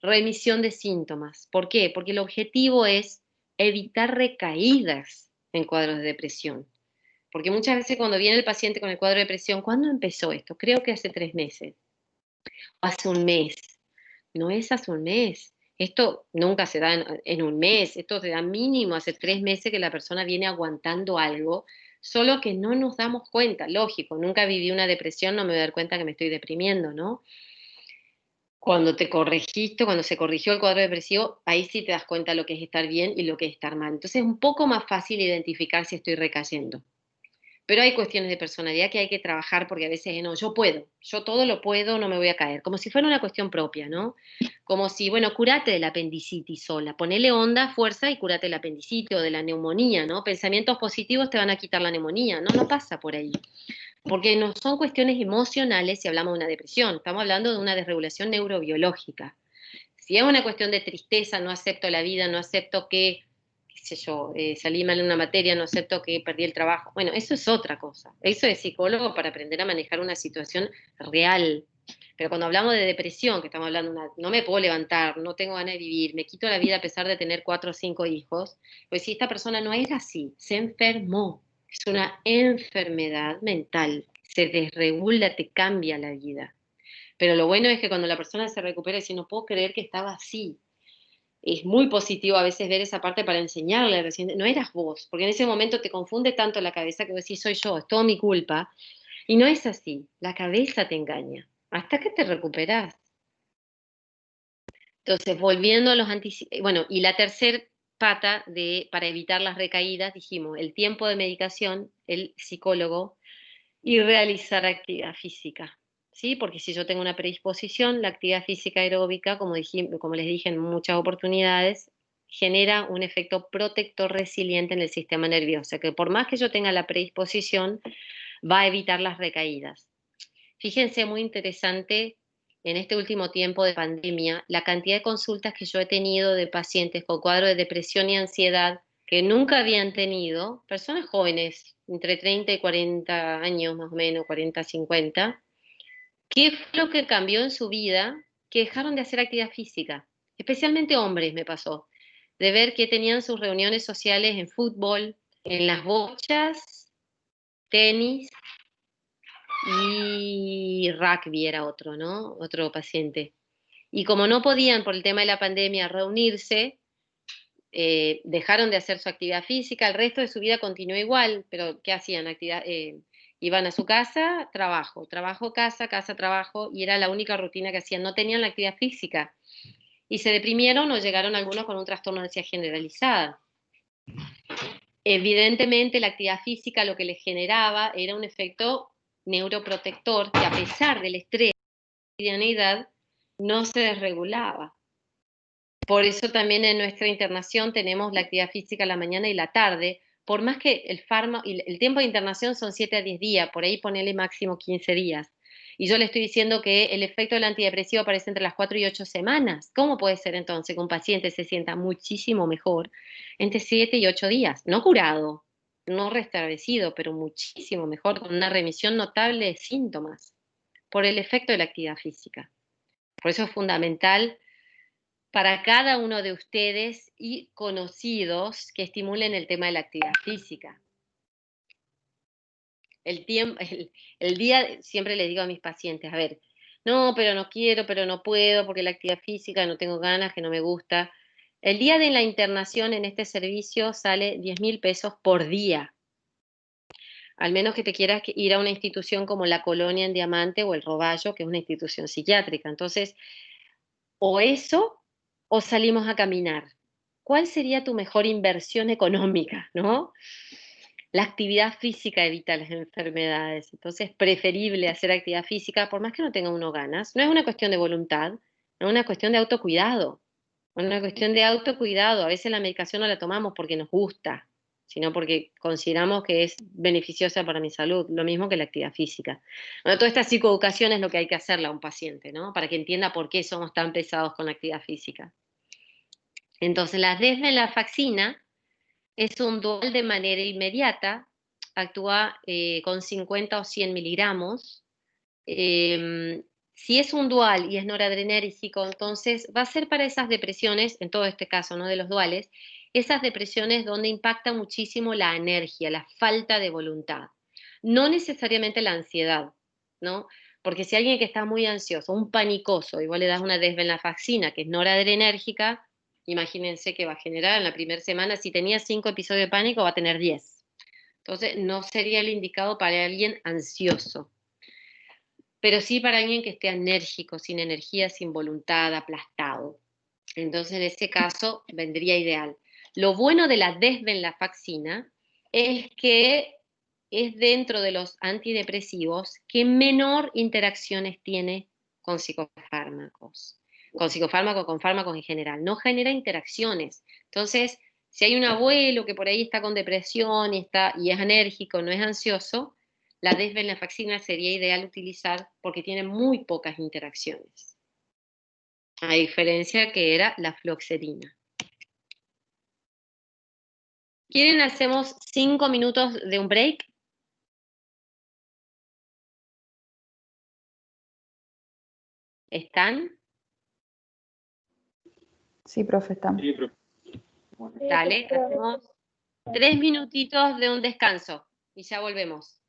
remisión de síntomas. ¿Por qué? Porque el objetivo es evitar recaídas en cuadros de depresión. Porque muchas veces cuando viene el paciente con el cuadro de depresión, ¿cuándo empezó esto? Creo que hace 3 meses, o hace un mes. No es hace un mes. Esto nunca se da en un mes, esto se da mínimo hace 3 meses que la persona viene aguantando algo, solo que no nos damos cuenta. Lógico, nunca viví una depresión, no me voy a dar cuenta que me estoy deprimiendo, ¿no? Cuando cuando se corrigió el cuadro depresivo, ahí sí te das cuenta lo que es estar bien y lo que es estar mal. Entonces es un poco más fácil identificar si estoy recayendo. Pero hay cuestiones de personalidad que hay que trabajar porque a veces no, yo puedo, yo todo lo puedo, no me voy a caer, como si fuera una cuestión propia, ¿no? Como si, bueno, curate de la apendicitis sola, ponele onda, fuerza y curate del apendicitis o de la neumonía, ¿no? Pensamientos positivos te van a quitar la neumonía, no pasa por ahí. Porque no son cuestiones emocionales si hablamos de una depresión, estamos hablando de una desregulación neurobiológica. Si es una cuestión de tristeza, no acepto la vida, no acepto que qué sé yo, salí mal en una materia, no acepto que perdí el trabajo. Bueno, eso es otra cosa. Eso es psicólogo para aprender a manejar una situación real. Pero cuando hablamos de depresión, que estamos hablando, no me puedo levantar, no tengo ganas de vivir, me quito la vida a pesar de tener 4 o 5 hijos, pues si esta persona no es así, se enfermó, es una enfermedad mental, se desregula, te cambia la vida. Pero lo bueno es que cuando la persona se recupera, dice, no puedo creer que estaba así, es muy positivo a veces ver esa parte para enseñarle al paciente, no eras vos, porque en ese momento te confunde tanto la cabeza que vos decís, soy yo, es todo mi culpa, y no es así, la cabeza te engaña, hasta que te recuperás. Entonces, volviendo a los bueno, y la tercer pata para evitar las recaídas, dijimos, el tiempo de medicación, el psicólogo, y realizar actividad física. ¿Sí? Porque si yo tengo una predisposición, la actividad física aeróbica, como les dije en muchas oportunidades, genera un efecto protector resiliente en el sistema nervioso, que por más que yo tenga la predisposición, va a evitar las recaídas. Fíjense, muy interesante, en este último tiempo de pandemia, la cantidad de consultas que yo he tenido de pacientes con cuadro de depresión y ansiedad que nunca habían tenido, personas jóvenes, entre 30 y 40 años más o menos, 40, 50, ¿qué fue lo que cambió en su vida? Que dejaron de hacer actividad física, especialmente hombres me pasó, de ver que tenían sus reuniones sociales en fútbol, en las bochas, tenis y rugby era otro, ¿no? Otro paciente. Y como no podían por el tema de la pandemia reunirse, dejaron de hacer su actividad física, el resto de su vida continuó igual, pero ¿qué hacían? Iban a su casa, trabajo, trabajo, casa, casa, trabajo, y era la única rutina que hacían, no tenían la actividad física. Y se deprimieron o llegaron algunos con un trastorno de ansiedad generalizada. Evidentemente la actividad física lo que les generaba era un efecto neuroprotector que a pesar del estrés y la cotidianidad no se desregulaba. Por eso también en nuestra internación tenemos la actividad física a la mañana y la tarde, por más que el tiempo de internación son 7 a 10 días, por ahí ponele máximo 15 días. Y yo le estoy diciendo que el efecto del antidepresivo aparece entre las 4 y 8 semanas. ¿Cómo puede ser entonces que un paciente se sienta muchísimo mejor entre 7 y 8 días? No curado, no restablecido, pero muchísimo mejor, con una remisión notable de síntomas, por el efecto de la actividad física. Por eso es fundamental para cada uno de ustedes y conocidos que estimulen el tema de la actividad física. El día, siempre les digo a mis pacientes, a ver, no, pero no quiero, pero no puedo, porque la actividad física no tengo ganas, que no me gusta. El día de la internación en este servicio sale 10.000 pesos por día. Al menos que te quieras ir a una institución como la Colonia en Diamante o el Roballo, que es una institución psiquiátrica. Entonces, o eso, o salimos a caminar. ¿Cuál sería tu mejor inversión económica, no? La actividad física evita las enfermedades, entonces es preferible hacer actividad física, por más que no tenga uno ganas. No es una cuestión de voluntad, es una cuestión de autocuidado. Es una cuestión de autocuidado. A veces la medicación no la tomamos porque nos gusta, sino porque consideramos que es beneficiosa para mi salud, lo mismo que la actividad física. Bueno, toda esta psicoeducación es lo que hay que hacerle a un paciente, ¿no? Para que entienda por qué somos tan pesados con la actividad física. Entonces, la desvenlafaxina es un dual de manera inmediata, actúa con 50 o 100 miligramos. Si es un dual y es noradrenérgico, entonces va a ser para esas depresiones, en todo este caso, ¿no? De los duales, esas depresiones donde impacta muchísimo la energía, la falta de voluntad. No necesariamente la ansiedad, ¿no? Porque si alguien que está muy ansioso, un panicoso, y vos le das una desvenlafaxina que es noradrenérgica, imagínense que va a generar en la primera semana, si tenía 5 episodios de pánico, va a tener 10. Entonces, no sería el indicado para alguien ansioso, pero sí para alguien que esté enérgico, sin energía, sin voluntad, aplastado. Entonces, en ese caso, vendría ideal. Lo bueno de la desvenlafaxina es que es dentro de los antidepresivos que menor interacciones tiene con psicofármacos. Con fármacos en general. No genera interacciones. Entonces, si hay un abuelo que por ahí está con depresión y es enérgico, no es ansioso, la desvenlafaxina sería ideal utilizar porque tiene muy pocas interacciones. A diferencia que era la fluoxetina. ¿Quieren hacemos 5 minutos de un break? ¿Están? Sí, profe, estamos. Sí, profe. Bueno. Dale, hacemos 3 minutitos de un descanso y ya volvemos.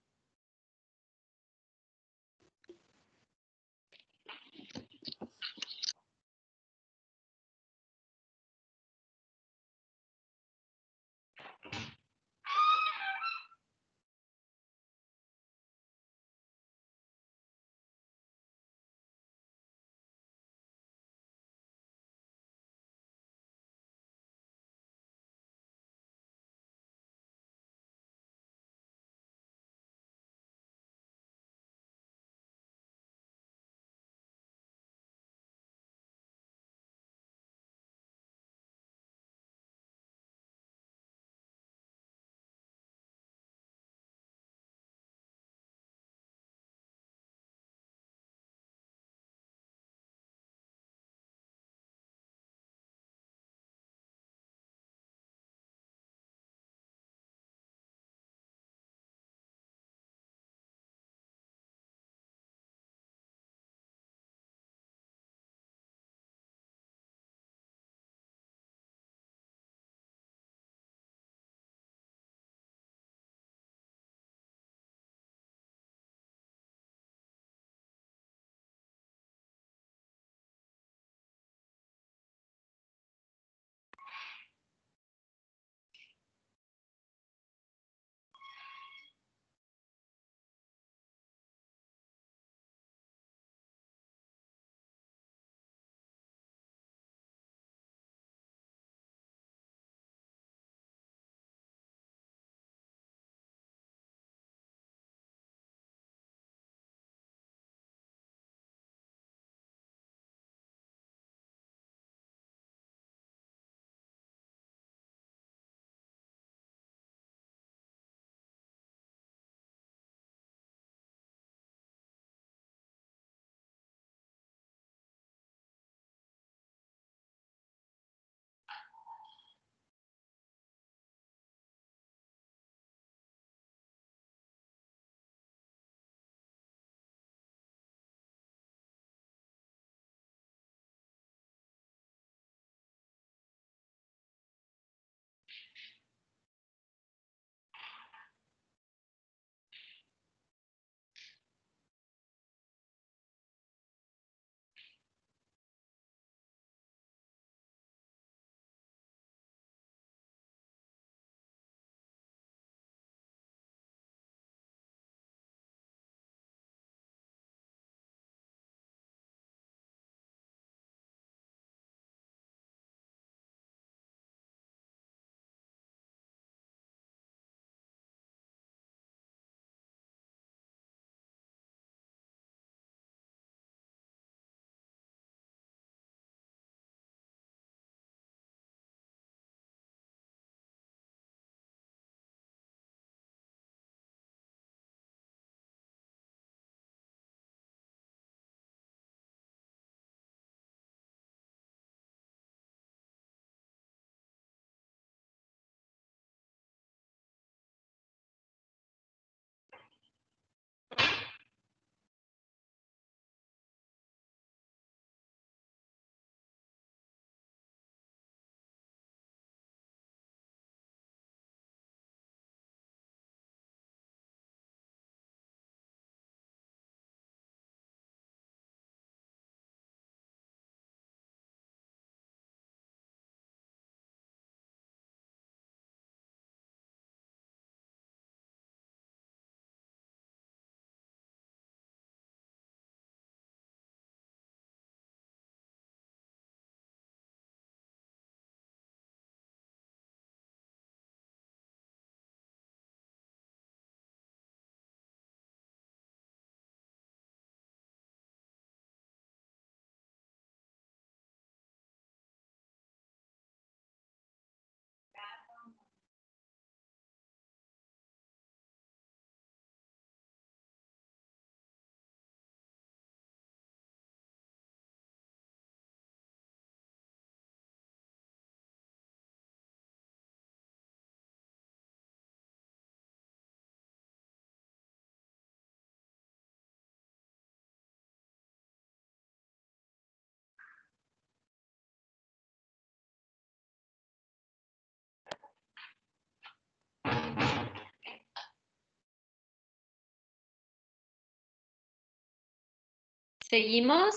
¿Seguimos?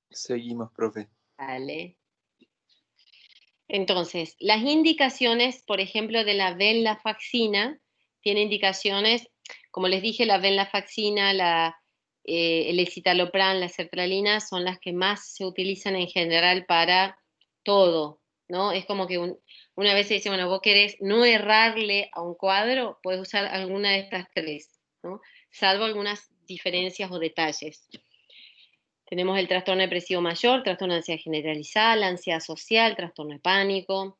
Seguimos, profe. Vale. Entonces, las indicaciones, por ejemplo, de la venlafaxina, tiene indicaciones, como les dije, la venlafaxina, el escitalopram, la sertralina, son las que más se utilizan en general para todo, ¿no? Es como que una vez se dice, bueno, vos querés no errarle a un cuadro, puedes usar alguna de estas tres, ¿no? Salvo algunas diferencias o detalles. Tenemos el trastorno depresivo mayor, trastorno de ansiedad generalizada, la ansiedad social, trastorno de pánico.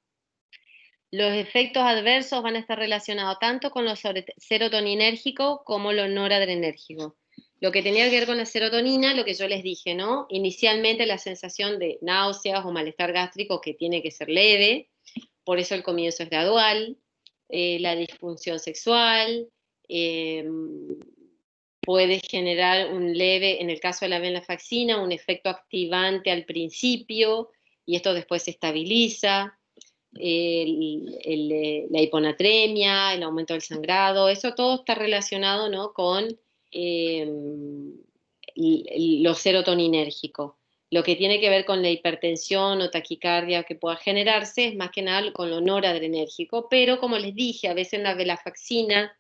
Los efectos adversos van a estar relacionados tanto con lo serotoninérgico como lo noradrenérgico. Lo que tenía que ver con la serotonina, lo que yo les dije, ¿no? Inicialmente la sensación de náuseas o malestar gástrico que tiene que ser leve, por eso el comienzo es gradual, la disfunción sexual, puede generar un leve, en el caso de la venlafaxina, un efecto activante al principio y esto después se estabiliza. La hiponatremia, el aumento del sangrado, eso todo está relacionado, ¿no?, con lo serotoninérgico. Lo que tiene que ver con la hipertensión o taquicardia que pueda generarse es más que nada con lo noradrenérgico, pero como les dije, a veces en la venlafaxina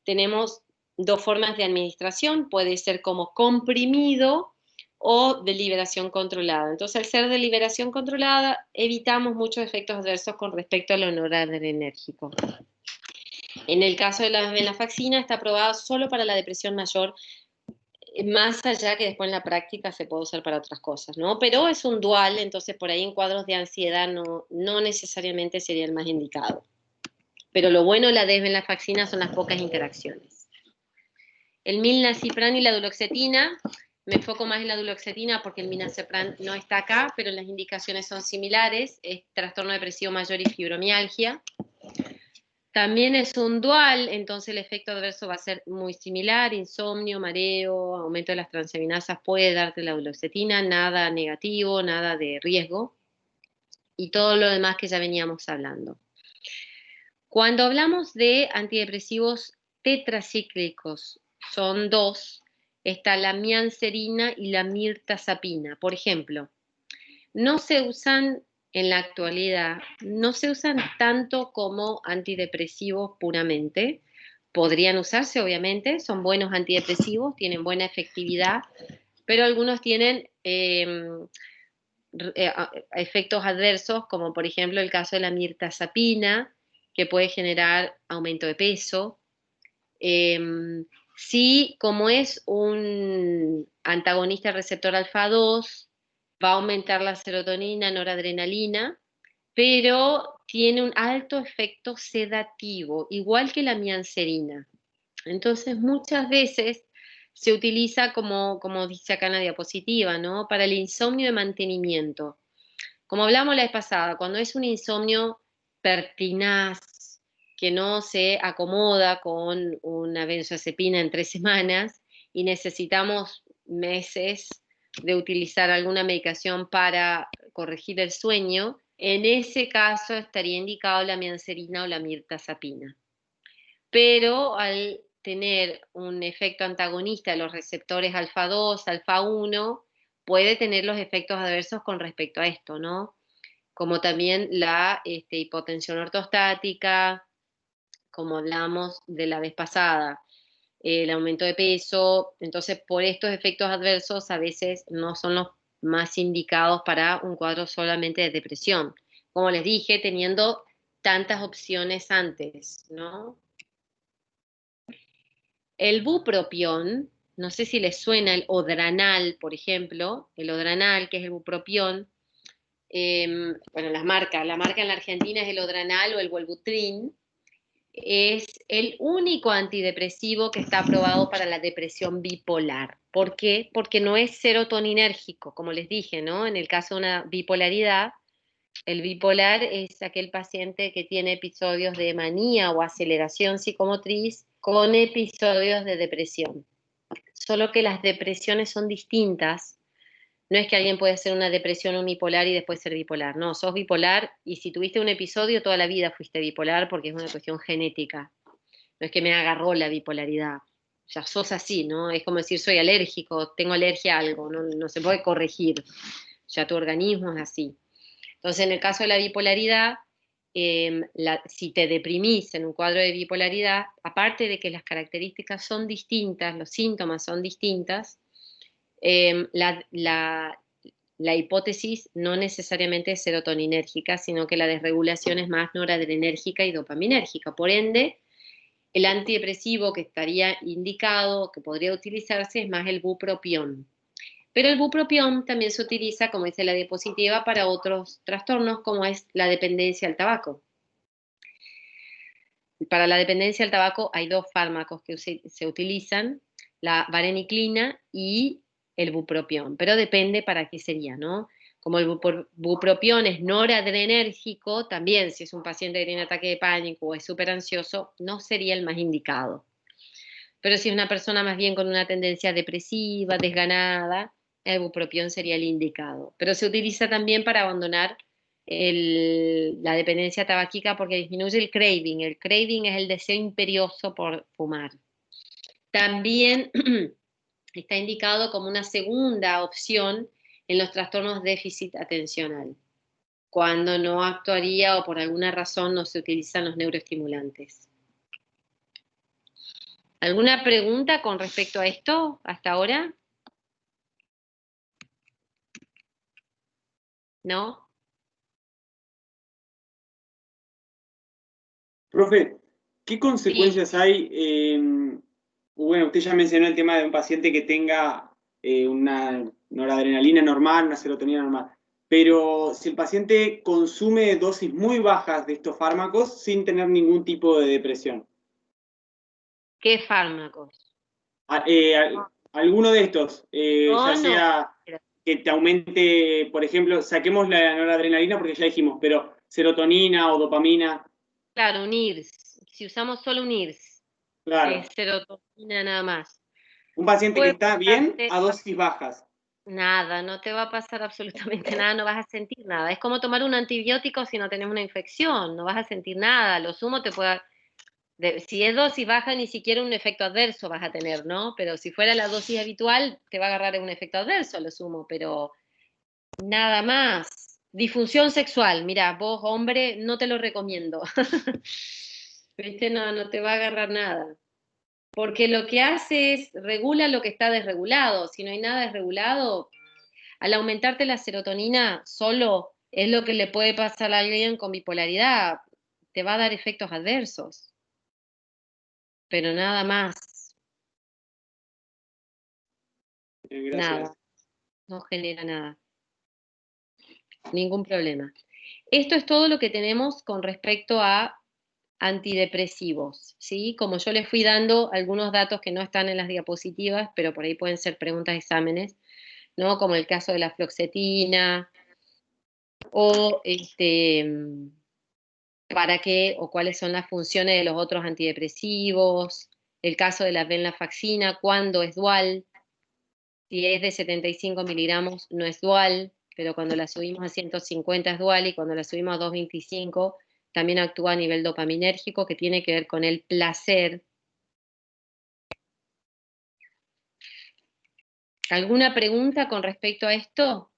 tenemos dos formas de administración, puede ser como comprimido o de liberación controlada. Entonces, al ser de liberación controlada, evitamos muchos efectos adversos con respecto al noradrenérgico. En el caso de la venlafaxina, está aprobada solo para la depresión mayor, más allá que después en la práctica se puede usar para otras cosas, ¿no? Pero es un dual, entonces por ahí en cuadros de ansiedad no necesariamente sería el más indicado. Pero lo bueno de la venlafaxina son las pocas interacciones. El milnacipran y la duloxetina, me enfoco más en la duloxetina porque el milnacipran no está acá, pero las indicaciones son similares, es trastorno depresivo mayor y fibromialgia. También es un dual, entonces el efecto adverso va a ser muy similar, insomnio, mareo, aumento de las transaminasas puede darte la duloxetina, nada negativo, nada de riesgo, y todo lo demás que ya veníamos hablando. Cuando hablamos de antidepresivos tetracíclicos, son dos, está la mianserina y la mirtazapina. Por ejemplo, no se usan en la actualidad, no se usan tanto como antidepresivos puramente. Podrían usarse, obviamente, son buenos antidepresivos, tienen buena efectividad, pero algunos tienen efectos adversos, como por ejemplo el caso de la mirtazapina, que puede generar aumento de peso. Sí, como es un antagonista del receptor alfa 2, va a aumentar la serotonina, noradrenalina, pero tiene un alto efecto sedativo, igual que la mianserina. Entonces, muchas veces se utiliza como dice acá en la diapositiva, ¿no?, para el insomnio de mantenimiento. Como hablamos la vez pasada, cuando es un insomnio pertinaz, que no se acomoda con una benzodiazepina en 3 semanas y necesitamos meses de utilizar alguna medicación para corregir el sueño, en ese caso estaría indicado la mianserina o la mirtazapina. Pero al tener un efecto antagonista de los receptores alfa 2, alfa 1, puede tener los efectos adversos con respecto a esto, ¿no? Como también la hipotensión ortostática, como hablamos de la vez pasada, el aumento de peso. Entonces, por estos efectos adversos, a veces no son los más indicados para un cuadro solamente de depresión. Como les dije, teniendo tantas opciones antes, ¿no? El bupropión, no sé si les suena el odranal, por ejemplo, el odranal, que es el bupropión. Bueno, la marca en la Argentina es el odranal o el Wellbutrin. Es el único antidepresivo que está aprobado para la depresión bipolar. ¿Por qué? Porque no es serotoninérgico, como les dije, ¿no? En el caso de una bipolaridad, el bipolar es aquel paciente que tiene episodios de manía o aceleración psicomotriz con episodios de depresión. Solo que las depresiones son distintas. No es que alguien puede hacer una depresión unipolar y después ser bipolar. No, sos bipolar y si tuviste un episodio toda la vida fuiste bipolar porque es una cuestión genética. No es que me agarró la bipolaridad, ya sos así, ¿no? Es como decir soy alérgico, tengo alergia a algo, no se puede corregir, ya tu organismo es así. Entonces, en el caso de la bipolaridad, si te deprimís en un cuadro de bipolaridad, aparte de que las características son distintas, los síntomas son distintas, la hipótesis no necesariamente es serotoninérgica, sino que la desregulación es más noradrenérgica y dopaminérgica. Por ende, el antidepresivo que estaría indicado, que podría utilizarse, es más el bupropión. Pero el bupropión también se utiliza, como dice la diapositiva, para otros trastornos, como es la dependencia al tabaco. Para la dependencia al tabaco hay dos fármacos que se utilizan, la vareniclina y el bupropión, pero depende para qué sería, ¿no? Como el bupropión es noradrenérgico, también si es un paciente que tiene ataque de pánico o es súper ansioso, no sería el más indicado. Pero si es una persona más bien con una tendencia depresiva, desganada, el bupropión sería el indicado. Pero se utiliza también para abandonar la dependencia tabáquica porque disminuye el craving. El craving es el deseo imperioso por fumar. También está indicado como una segunda opción en los trastornos déficit atencional, cuando no actuaría o por alguna razón no se utilizan los neuroestimulantes. ¿Alguna pregunta con respecto a esto hasta ahora? ¿No? Profe, ¿qué consecuencias hay? Bueno, usted ya mencionó el tema de un paciente que tenga una noradrenalina normal, una serotonina normal, pero si el paciente consume dosis muy bajas de estos fármacos sin tener ningún tipo de depresión. ¿Qué fármacos? Alguno de estos, ya No. sea que te aumente, por ejemplo, saquemos la noradrenalina porque ya dijimos, pero serotonina o dopamina. Claro, un IRS. Si usamos solo un IRS, que Claro. es serotonina nada más. Un paciente que Puede está bien pasarte a dosis bajas. nada, no te va a pasar absolutamente nada, no vas a sentir nada. Es como tomar un antibiótico si no tenés una infección, no vas a sentir nada. Lo sumo te puede... si es dosis baja, ni siquiera un efecto adverso vas a tener, ¿no? Pero si fuera la dosis habitual, te va a agarrar un efecto adverso, lo sumo, pero nada más. Disfunción sexual, mira, vos hombre, no te lo recomiendo. ¿Viste? No te va a agarrar nada. Porque lo que hace es regula lo que está desregulado. Si no hay nada desregulado, al aumentarte la serotonina solo es lo que le puede pasar a alguien con bipolaridad. Te va a dar efectos adversos. Pero nada más. Gracias. Nada. No genera nada. Ningún problema. Esto es todo lo que tenemos con respecto a antidepresivos, ¿sí? Como yo les fui dando algunos datos que no están en las diapositivas, pero por ahí pueden ser preguntas de exámenes, ¿no? Como el caso de la fluoxetina, o para qué o cuáles son las funciones de los otros antidepresivos, el caso de la venlafaxina, cuándo es dual, si es de 75 miligramos no es dual, pero cuando la subimos a 150 es dual y cuando la subimos a 225 también actúa a nivel dopaminérgico que tiene que ver con el placer. ¿Alguna pregunta con respecto a esto?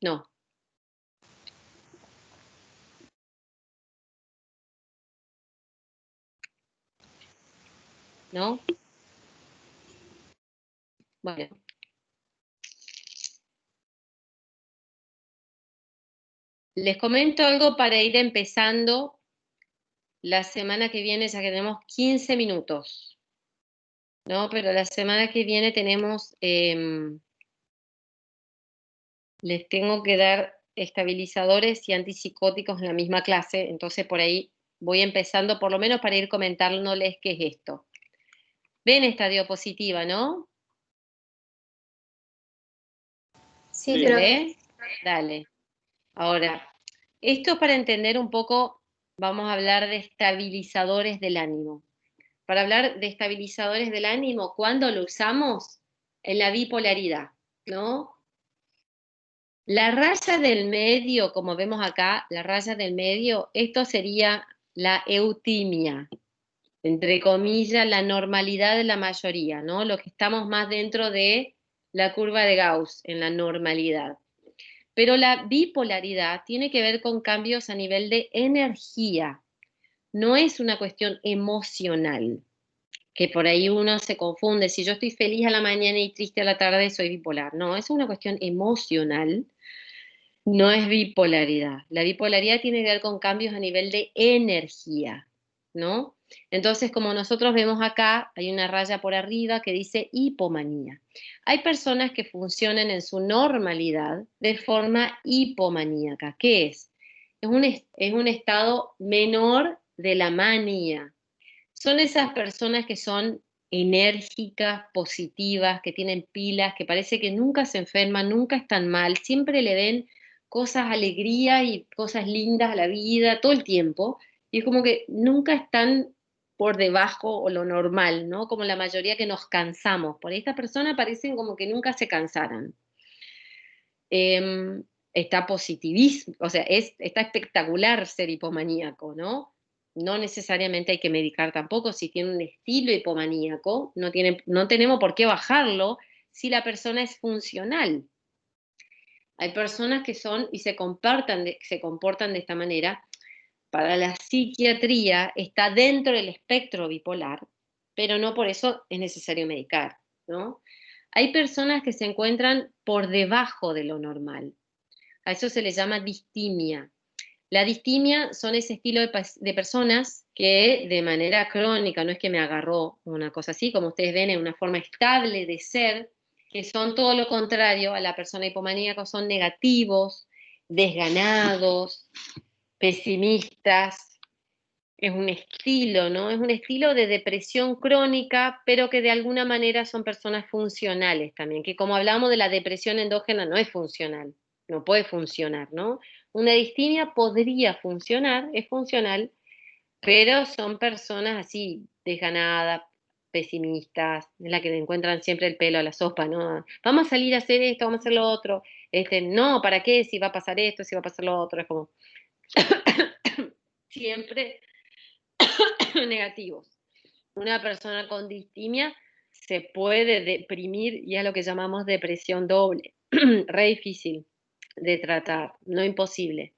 No. ¿No? Bueno. Les comento algo para ir empezando la semana que viene, ya que tenemos 15 minutos. ¿No? Pero la semana que viene tenemos, les tengo que dar estabilizadores y antipsicóticos en la misma clase, entonces por ahí voy empezando, por lo menos para ir comentándoles qué es esto. ¿Ven esta diapositiva, no? Sí, ¿Se ve? Dale. Ahora, esto es para entender un poco, vamos a hablar de estabilizadores del ánimo. Para hablar de estabilizadores del ánimo, ¿cuándo lo usamos? En la bipolaridad, ¿no? La raya del medio, como vemos acá, la raya del medio, esto sería la eutimia, entre comillas, la normalidad de la mayoría, ¿no? Lo que estamos más dentro de la curva de Gauss, en la normalidad. Pero la bipolaridad tiene que ver con cambios a nivel de energía, no es una cuestión emocional, que por ahí uno se confunde, si yo estoy feliz a la mañana y triste a la tarde, soy bipolar. No, es una cuestión emocional, no es bipolaridad. La bipolaridad tiene que ver con cambios a nivel de energía, ¿no? Entonces, como nosotros vemos acá, hay una raya por arriba que dice hipomanía. Hay personas que funcionan en su normalidad de forma hipomaníaca. ¿Qué es? Es un estado menor de la manía. Son esas personas que son enérgicas, positivas, que tienen pilas, que parece que nunca se enferman, nunca están mal, siempre le ven cosas, alegría y cosas lindas a la vida todo el tiempo, y es como que nunca están por debajo o lo normal, ¿no? Como la mayoría que nos cansamos. Por ahí estas personas parecen como que nunca se cansaran. Está positivismo, o sea, está espectacular ser hipomaníaco, ¿no? No necesariamente hay que medicar tampoco, si tiene un estilo hipomaníaco, no tenemos por qué bajarlo si la persona es funcional. Hay personas que son y se comportan de esta manera. Para la psiquiatría está dentro del espectro bipolar, pero no por eso es necesario medicar, ¿no? Hay personas que se encuentran por debajo de lo normal. A eso se le llama distimia. La distimia son ese estilo de personas que de manera crónica, no es que me agarró una cosa así, como ustedes ven, en una forma estable de ser, que son todo lo contrario a la persona hipomaníaca, son negativos, desganados, pesimistas. Es un estilo, ¿no? Es un estilo de depresión crónica, pero que de alguna manera son personas funcionales también, que como hablamos de la depresión endógena, no es funcional, no puede funcionar, ¿no? Una distimia podría funcionar, es funcional, pero son personas así, desganadas, pesimistas, en la que le encuentran siempre el pelo a la sopa, ¿no? Vamos a salir a hacer esto, vamos a hacer lo otro. No, ¿para qué? Si va a pasar esto, si va a pasar lo otro, es como siempre negativos. Una persona con distimia se puede deprimir y es lo que llamamos depresión doble. Re difícil de tratar, no imposible.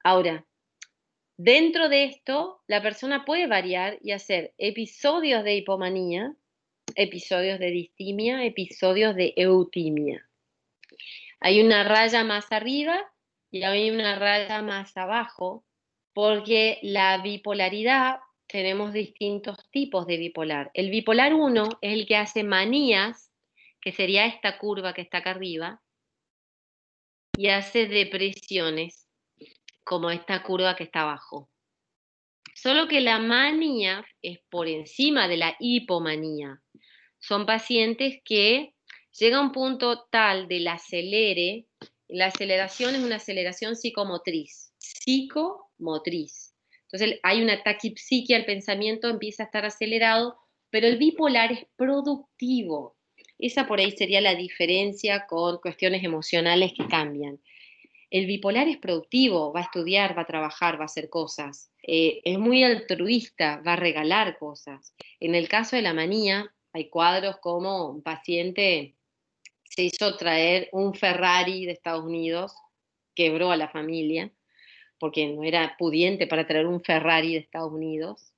Ahora, dentro de esto, la persona puede variar y hacer episodios de hipomanía, episodios de distimia, episodios de eutimia. Hay una raya más arriba y hay una raya más abajo, porque la bipolaridad, tenemos distintos tipos de bipolar. El bipolar 1 es el que hace manías, que sería esta curva que está acá arriba, y hace depresiones, como esta curva que está abajo. Solo que la manía es por encima de la hipomanía. Son pacientes que llega a un punto tal del acelere. La aceleración es una aceleración psicomotriz. Entonces hay una taquipsiquia, el pensamiento empieza a estar acelerado, pero el bipolar es productivo. Esa por ahí sería la diferencia con cuestiones emocionales que cambian. El bipolar es productivo, va a estudiar, va a trabajar, va a hacer cosas. Es muy altruista, va a regalar cosas. En el caso de la manía, hay cuadros como un paciente se hizo traer un Ferrari de Estados Unidos, quebró a la familia, porque no era pudiente para traer un Ferrari de Estados Unidos.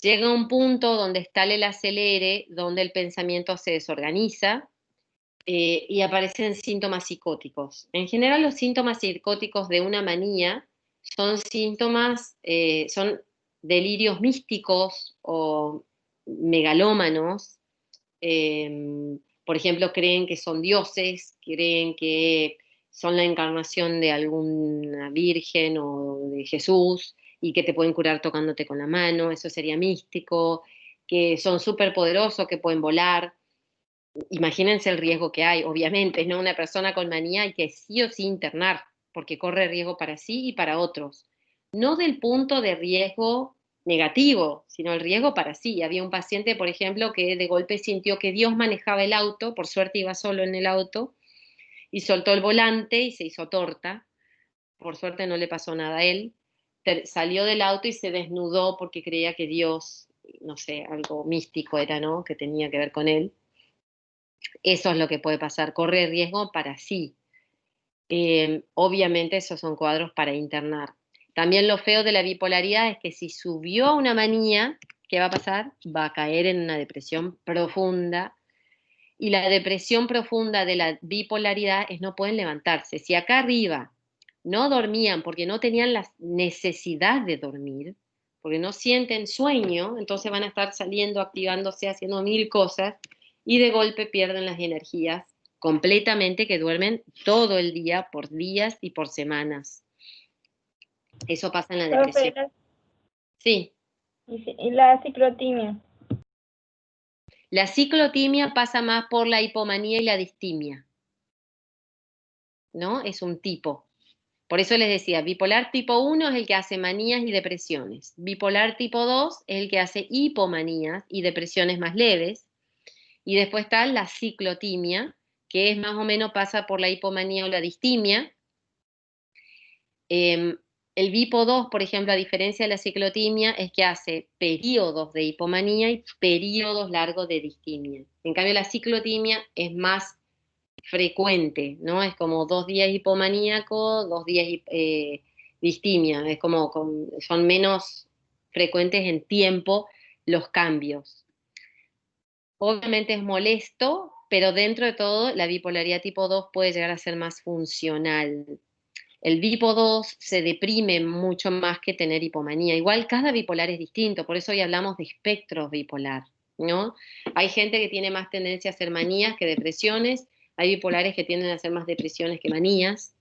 Llega a un punto donde está el acelere, donde el pensamiento se desorganiza, y aparecen síntomas psicóticos. En general, los síntomas psicóticos de una manía son síntomas, son delirios místicos o megalómanos. Por ejemplo, creen que son dioses, creen que son la encarnación de alguna virgen o de Jesús y que te pueden curar tocándote con la mano, eso sería místico, que son súper poderosos, que pueden volar. Imagínense el riesgo que hay, obviamente, ¿no? Una persona con manía hay que sí o sí internar, porque corre riesgo para sí y para otros. No del punto de riesgo negativo, sino el riesgo para sí. Había un paciente, por ejemplo, que de golpe sintió que Dios manejaba el auto, por suerte iba solo en el auto, y soltó el volante y se hizo torta. Por suerte no le pasó nada a él. Salió del auto y se desnudó porque creía que Dios, no sé, algo místico era, ¿no? Que tenía que ver con él. Eso es lo que puede pasar, corre riesgo para sí. Obviamente esos son cuadros para internar. También lo feo de la bipolaridad es que si subió a una manía, ¿qué va a pasar? Va a caer en una depresión profunda. Y la depresión profunda de la bipolaridad es no pueden levantarse. Si acá arriba no dormían porque no tenían la necesidad de dormir, porque no sienten sueño, entonces van a estar saliendo, activándose, haciendo mil cosas y de golpe pierden las energías completamente, que duermen todo el día, por días y por semanas. Eso pasa en la Profe, depresión. Sí. y la ciclotimia. La ciclotimia pasa más por la hipomanía y la distimia, ¿no? Es un tipo. Por eso les decía, bipolar tipo 1 es el que hace manías y depresiones. Bipolar tipo 2 es el que hace hipomanías y depresiones más leves. Y después está la ciclotimia, que es más o menos pasa por la hipomanía o la distimia. El bipo 2, por ejemplo, a diferencia de la ciclotimia, es que hace periodos de hipomanía y periodos largos de distimia. En cambio, la ciclotimia es más frecuente, ¿no? Es como 2 días hipomaníaco, 2 días distimia, es como son menos frecuentes en tiempo los cambios. Obviamente es molesto, pero dentro de todo la bipolaridad tipo 2 puede llegar a ser más funcional. El bipo 2 se deprime mucho más que tener hipomanía. Igual cada bipolar es distinto, por eso hoy hablamos de espectros bipolar, ¿no? Hay gente que tiene más tendencia a hacer manías que depresiones, hay bipolares que tienden a hacer más depresiones que manías,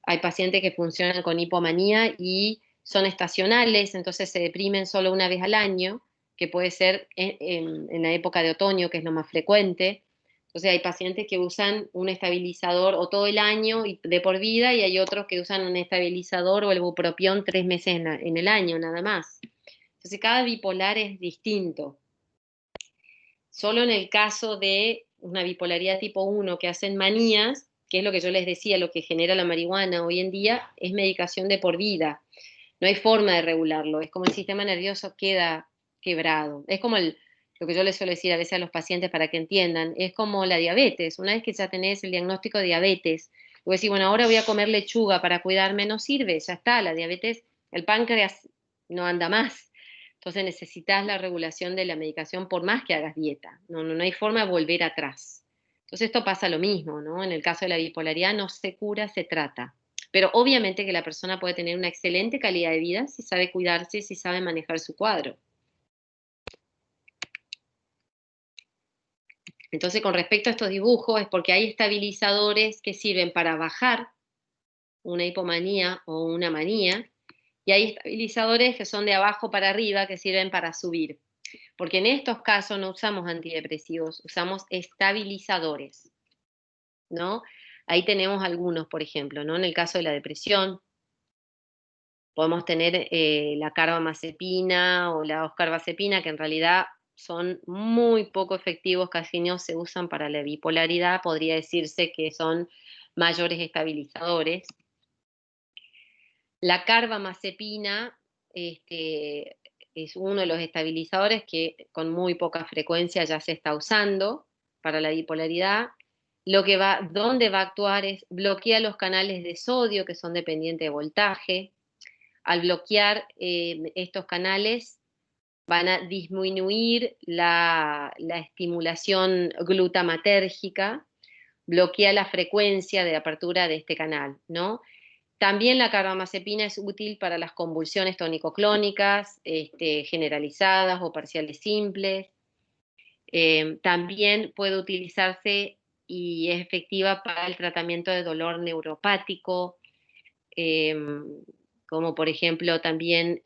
hay pacientes que funcionan con hipomanía y son estacionales, entonces se deprimen solo una vez al año, que puede ser en la época de otoño, que es lo más frecuente. Entonces hay pacientes que usan un estabilizador o todo el año y de por vida, y hay otros que usan un estabilizador o el bupropión 3 meses en el año, nada más. Entonces cada bipolar es distinto. Solo en el caso de una bipolaridad tipo 1 que hacen manías, que es lo que yo les decía, lo que genera la marihuana hoy en día, es medicación de por vida. No hay forma de regularlo, es como el sistema nervioso queda quebrado. Es como lo que yo les suelo decir a veces a los pacientes para que entiendan, es como la diabetes. Una vez que ya tenés el diagnóstico de diabetes, vos decís, bueno, ahora voy a comer lechuga para cuidarme, no sirve, ya está, la diabetes, el páncreas no anda más. Entonces necesitas la regulación de la medicación por más que hagas dieta. No hay forma de volver atrás. Entonces esto pasa lo mismo, ¿no? En el caso de la bipolaridad no se cura, se trata. Pero obviamente que la persona puede tener una excelente calidad de vida si sabe cuidarse, si sabe manejar su cuadro. Entonces, con respecto a estos dibujos, es porque hay estabilizadores que sirven para bajar una hipomanía o una manía, y hay estabilizadores que son de abajo para arriba que sirven para subir. Porque en estos casos no usamos antidepresivos, usamos estabilizadores, ¿no? Ahí tenemos algunos, por ejemplo, ¿no? En el caso de la depresión, podemos tener la carbamazepina o la oscarbazepina, que en realidad son muy poco efectivos, casi no se usan para la bipolaridad, podría decirse que son mayores estabilizadores. La carbamazepina es uno de los estabilizadores que con muy poca frecuencia ya se está usando para la bipolaridad. Donde va a actuar es bloquea los canales de sodio que son dependientes de voltaje. Al bloquear estos canales van a disminuir la estimulación glutamatérgica, bloquea la frecuencia de apertura de este canal, ¿no? También la carbamazepina es útil para las convulsiones tónico-clónicas, generalizadas o parciales simples. También puede utilizarse y es efectiva para el tratamiento de dolor neuropático, como por ejemplo también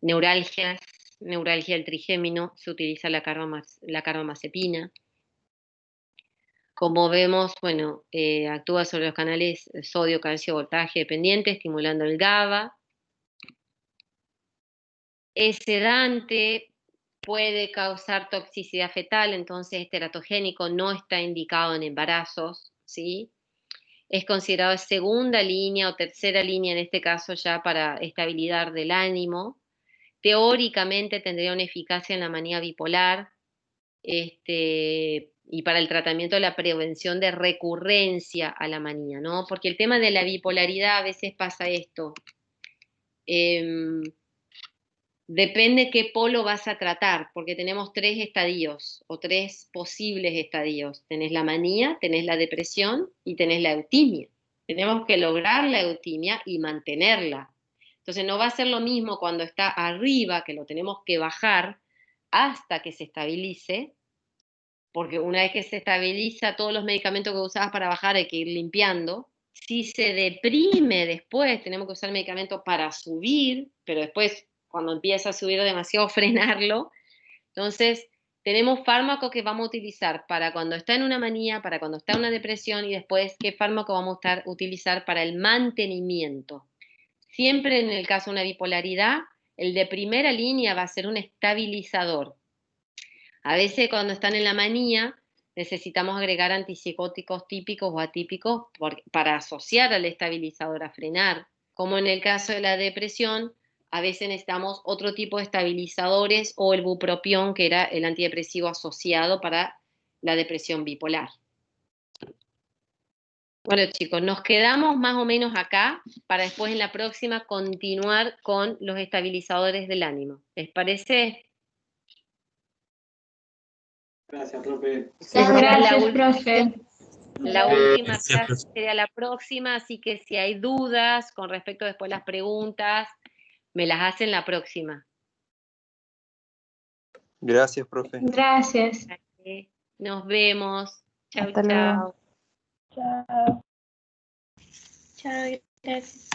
neuralgia del trigémino, se utiliza la carbamazepina. Como vemos, bueno, actúa sobre los canales sodio, calcio, voltaje dependiente, estimulando el GABA. Es sedante, puede causar toxicidad fetal, entonces es teratogénico, no está indicado en embarazos. ¿sí? Es considerado segunda línea o tercera línea en este caso ya para estabilidad del ánimo. Teóricamente tendría una eficacia en la manía bipolar, y para el tratamiento de la prevención de recurrencia a la manía, ¿no? Porque el tema de la bipolaridad a veces pasa esto. Depende qué polo vas a tratar, porque tenemos 3 estadios o 3 posibles estadios. Tenés la manía, tenés la depresión y tenés la eutimia. Tenemos que lograr la eutimia y mantenerla. Entonces no va a ser lo mismo cuando está arriba, que lo tenemos que bajar hasta que se estabilice, porque una vez que se estabiliza, todos los medicamentos que usabas para bajar hay que ir limpiando. Si se deprime después, tenemos que usar medicamentos para subir, pero después, cuando empieza a subir demasiado, frenarlo. Entonces, tenemos fármacos que vamos a utilizar para cuando está en una manía, para cuando está en una depresión, y después qué fármaco vamos a utilizar para el mantenimiento. Siempre en el caso de una bipolaridad, el de primera línea va a ser un estabilizador. A veces cuando están en la manía necesitamos agregar antipsicóticos típicos o atípicos para asociar al estabilizador, a frenar. Como en el caso de la depresión, a veces necesitamos otro tipo de estabilizadores o el bupropión, que era el antidepresivo asociado para la depresión bipolar. Bueno, chicos, nos quedamos más o menos acá para después en la próxima continuar con los estabilizadores del ánimo. ¿Les parece? Gracias, profe. Gracias, profe. La última clase sería la próxima, así que si hay dudas con respecto después a las preguntas, me las hacen la próxima. Gracias, profe. Gracias. Nos vemos. Chau, Hasta luego. chau. Chao. Chao, gracias.